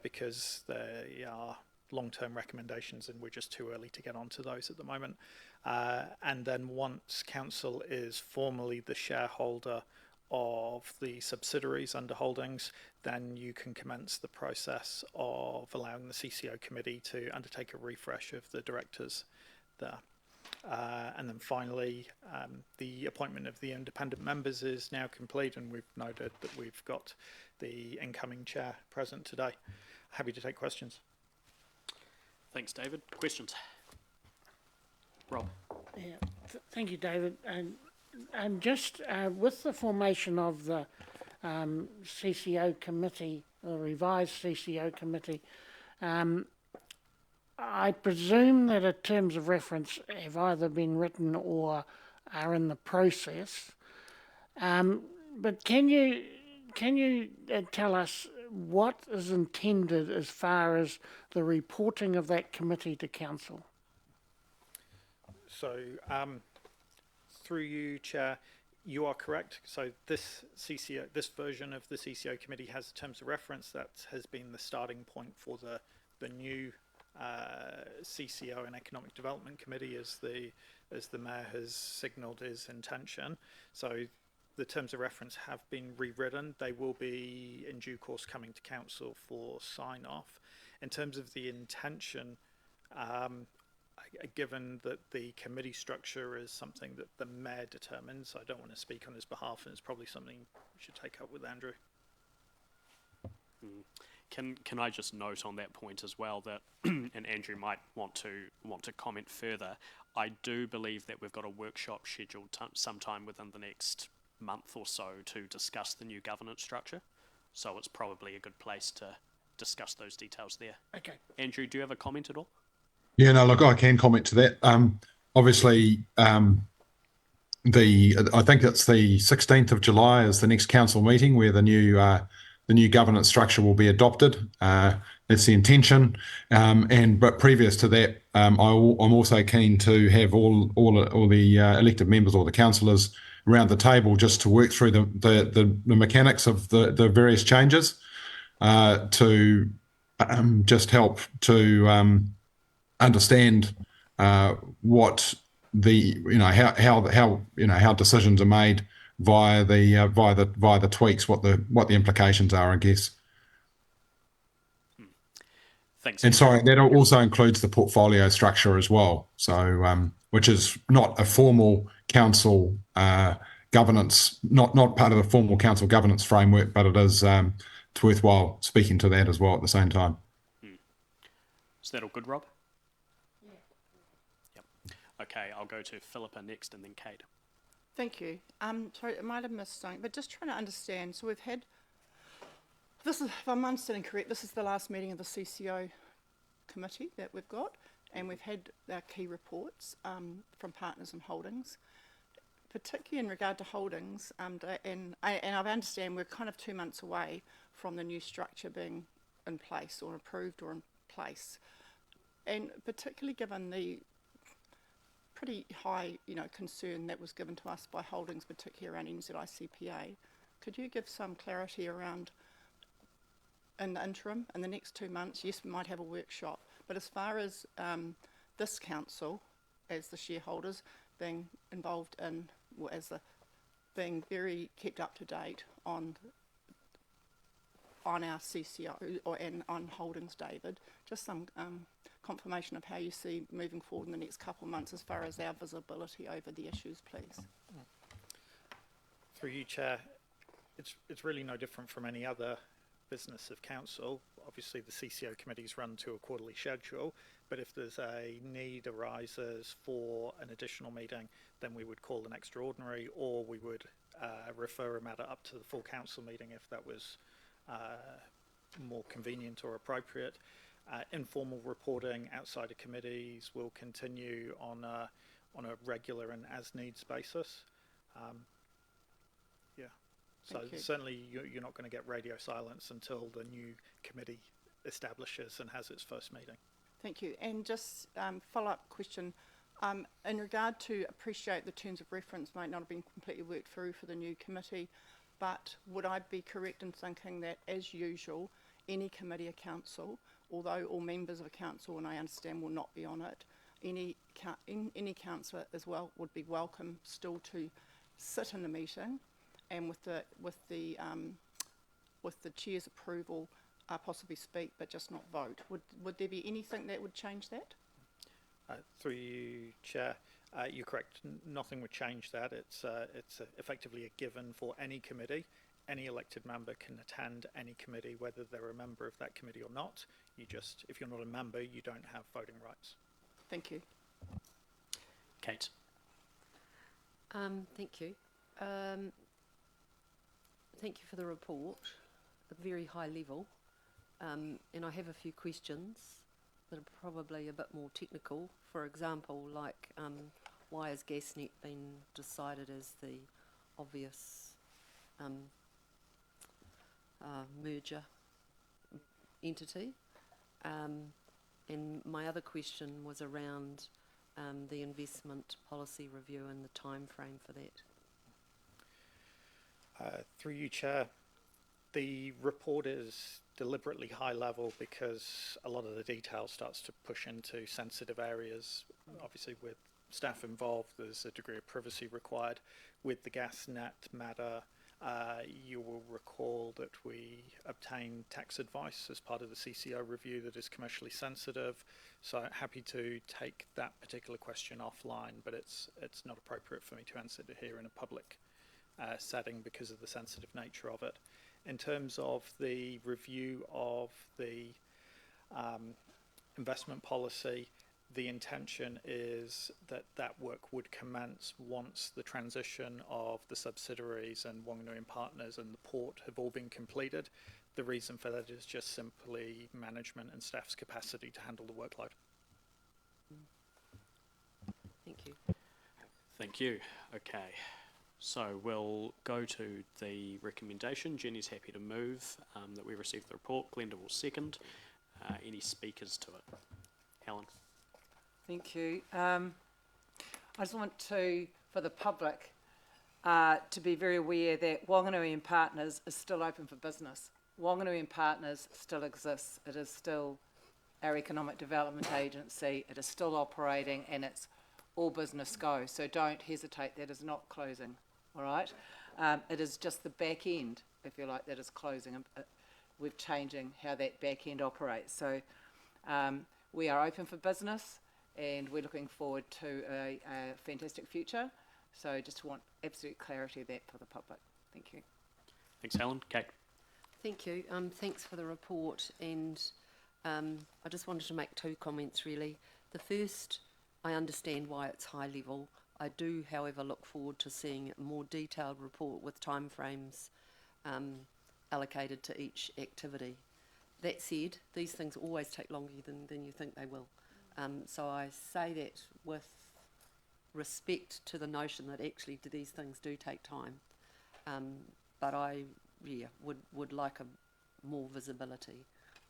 because they are long-term recommendations and we're just too early to get onto those at the moment. And then once Council is formally the shareholder of the subsidiaries under holdings, then you can commence the process of allowing the CCO committee to undertake a refresh of the directors there. And then finally, the appointment of the independent members is now complete, and we've noted that we've got the incoming chair present today. Happy to take questions. Thanks, David. Questions? Rob. Yeah, thank you, David. And just with the formation of the CCO committee, the revised CCO committee, I presume that the terms of reference have either been written or are in the process. But can you tell us what is intended as far as the reporting of that committee to council? So, through you, Chair, you are correct. So this version of the CCO committee has terms of reference. That has been the starting point for the new CCO and Economic Development Committee, as the Mayor has signalled his intention. So the terms of reference have been rewritten. They will be in due course coming to council for sign off. In terms of the intention, given that the committee structure is something that the Mayor determines, I don't want to speak on his behalf, and it's probably something we should take up with Andrew. Can I just note on that point as well that, and Andrew might want to comment further. I do believe that we've got a workshop scheduled sometime within the next month or so to discuss the new governance structure. So it's probably a good place to discuss those details there. Okay. Andrew, do you have a comment at all? Yeah, no, look, I can comment to that. Obviously, I think it's the 16th of July is the next council meeting where the new governance structure will be adopted. That's the intention. But previous to that, I'm also keen to have all the elected members or the councillors around the table just to work through the mechanics of the various changes to just help to understand what how decisions are made via the tweaks, what the implications are, I guess. Thanks. And sorry, that also includes the portfolio structure as well. So, which is not a formal council governance, not part of the formal council governance framework, but it is it's worthwhile speaking to that as well at the same time. Is that all good, Rob? Yeah. Yep. Okay, I'll go to Philippa next and then Kate. Thank you. Sorry, I might have missed something, but just trying to understand. So we've had, this is, if I'm understanding correct, this is the last meeting of the CCO committee that we've got, and we've had our key reports from partners and holdings, particularly in regard to holdings. And I understand we're kind of 2 months away from the new structure being in place or approved or in place, and particularly given the pretty high, concern that was given to us by holdings, particularly around NZICPA. Could you give some clarity around, in the interim, in the next 2 months, yes, we might have a workshop, but as far as this council, as the shareholders, being involved in, or being very kept up to date on our CCO and on holdings, David, just some confirmation of how you see moving forward in the next couple of months as far as our visibility over the issues, please. Through you, Chair, it's really no different from any other business of council. Obviously, the CCO committees run to a quarterly schedule, but if there's a need arises for an additional meeting, then we would call an extraordinary, or we would refer a matter up to the full council meeting if that was more convenient or appropriate. Informal reporting outside of committees will continue on a regular and as needs basis. So certainly you're not going to get radio silence until the new committee establishes and has its first meeting. Thank you. And just follow-up question. In regard to appreciate the terms of reference might not have been completely worked through for the new committee, but would I be correct in thinking that, as usual, any committee or council, although all members of a council, and I understand, will not be on it, any councillor as well would be welcome still to sit in the meeting, and with the chair's approval, possibly speak, but just not vote. Would there be anything that would change that? Through you, Chair, you're correct. Nothing would change that. It's effectively a given for any committee. Any elected member can attend any committee, whether they're a member of that committee or not. If you're not a member, you don't have voting rights. Thank you. Kate. Thank you. Thank you for the report, at a very high level. And I have a few questions that are probably a bit more technical. For example, like why has GasNet been decided as the obvious merger entity? And my other question was around the investment policy review and the time frame for that. Through you, Chair, the report is deliberately high level because a lot of the detail starts to push into sensitive areas. Obviously, with staff involved, there's a degree of privacy required. With the GasNet matter, you will recall that we obtained tax advice as part of the CCO review that is commercially sensitive. So happy to take that particular question offline, but it's not appropriate for me to answer it here in a public setting because of the sensitive nature of it. In terms of the review of the investment policy, the intention is that that work would commence once the transition of the subsidiaries and Wanganui Partners and the port have all been completed. The reason for that is just simply management and staff's capacity to handle the workload. Thank you. Thank you. Okay, so we'll go to the recommendation. Jenny's happy to move that we receive the report. Glenda will second. Any speakers to it? Helen? Thank you. I just want to, for the public, to be very aware that Wanganui and Partners is still open for business. Wanganui and Partners still exists. It is still our economic development agency. It is still operating, and it's all business go. So don't hesitate. That is not closing. All right. It is just the back end, if you like, that is closing. We're changing how that back end operates. So we are open for business, and we're looking forward to a fantastic future. So just want absolute clarity of that for the public. Thank you. Thanks, Helen. Kate? Thank you. Thanks for the report, and I just wanted to make two comments really. The first, I understand why it's high level. I do, however, look forward to seeing a more detailed report with timeframes allocated to each activity. That said, these things always take longer than you think they will. So I say that with respect to the notion that actually these things do take time. But I would like a more visibility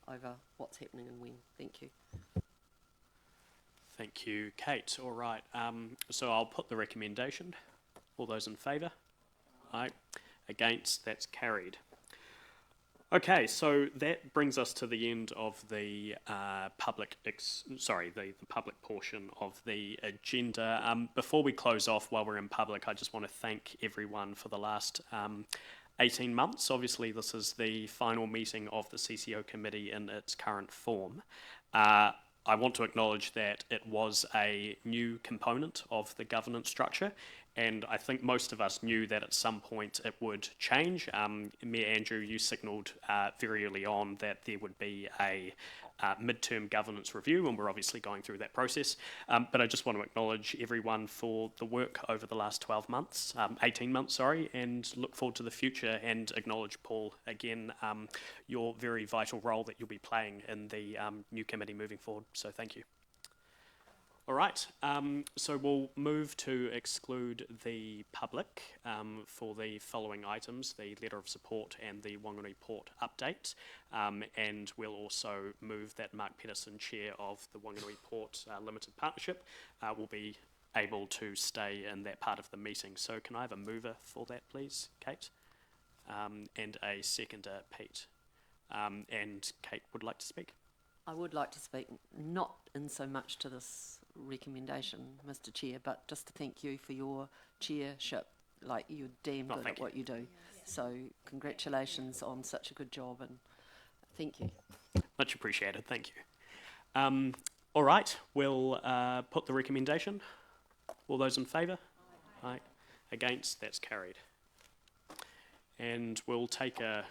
over what's happening and when. Thank you. Thank you, Kate. All right, so I'll put the recommendation. All those in favour? Aye. Against? That's carried. Okay, so that brings us to the end of the public portion of the agenda. Before we close off, while we're in public, I just want to thank everyone for the last 18 months. Obviously, this is the final meeting of the CCO committee in its current form. I want to acknowledge that it was a new component of the governance structure, and I think most of us knew that at some point it would change. Mayor Andrew, you signalled very early on that there would be a mid-term governance review, and we're obviously going through that process. But I just want to acknowledge everyone for the work over the last 18 months, sorry, and look forward to the future, and acknowledge, Paul, again, your very vital role that you'll be playing in the new committee moving forward. So thank you. All right, so we'll move to exclude the public for the following items, the letter of support and the Wanganui Port update. And we'll also move that Mark Pedersen, chair of the Wanganui Port Limited Partnership, will be able to stay in that part of the meeting. So can I have a mover for that, please, Kate? And a seconder, Pete. And Kate would like to speak. I would like to speak, not in so much to this recommendation, Mr. Chair, but just to thank you for your chairship. Like, you're damn good at what you do. So congratulations on such a good job, and thank you. Much appreciated, thank you. All right, we'll put the recommendation. All those in favour? Aye. Against? That's carried. And we'll take a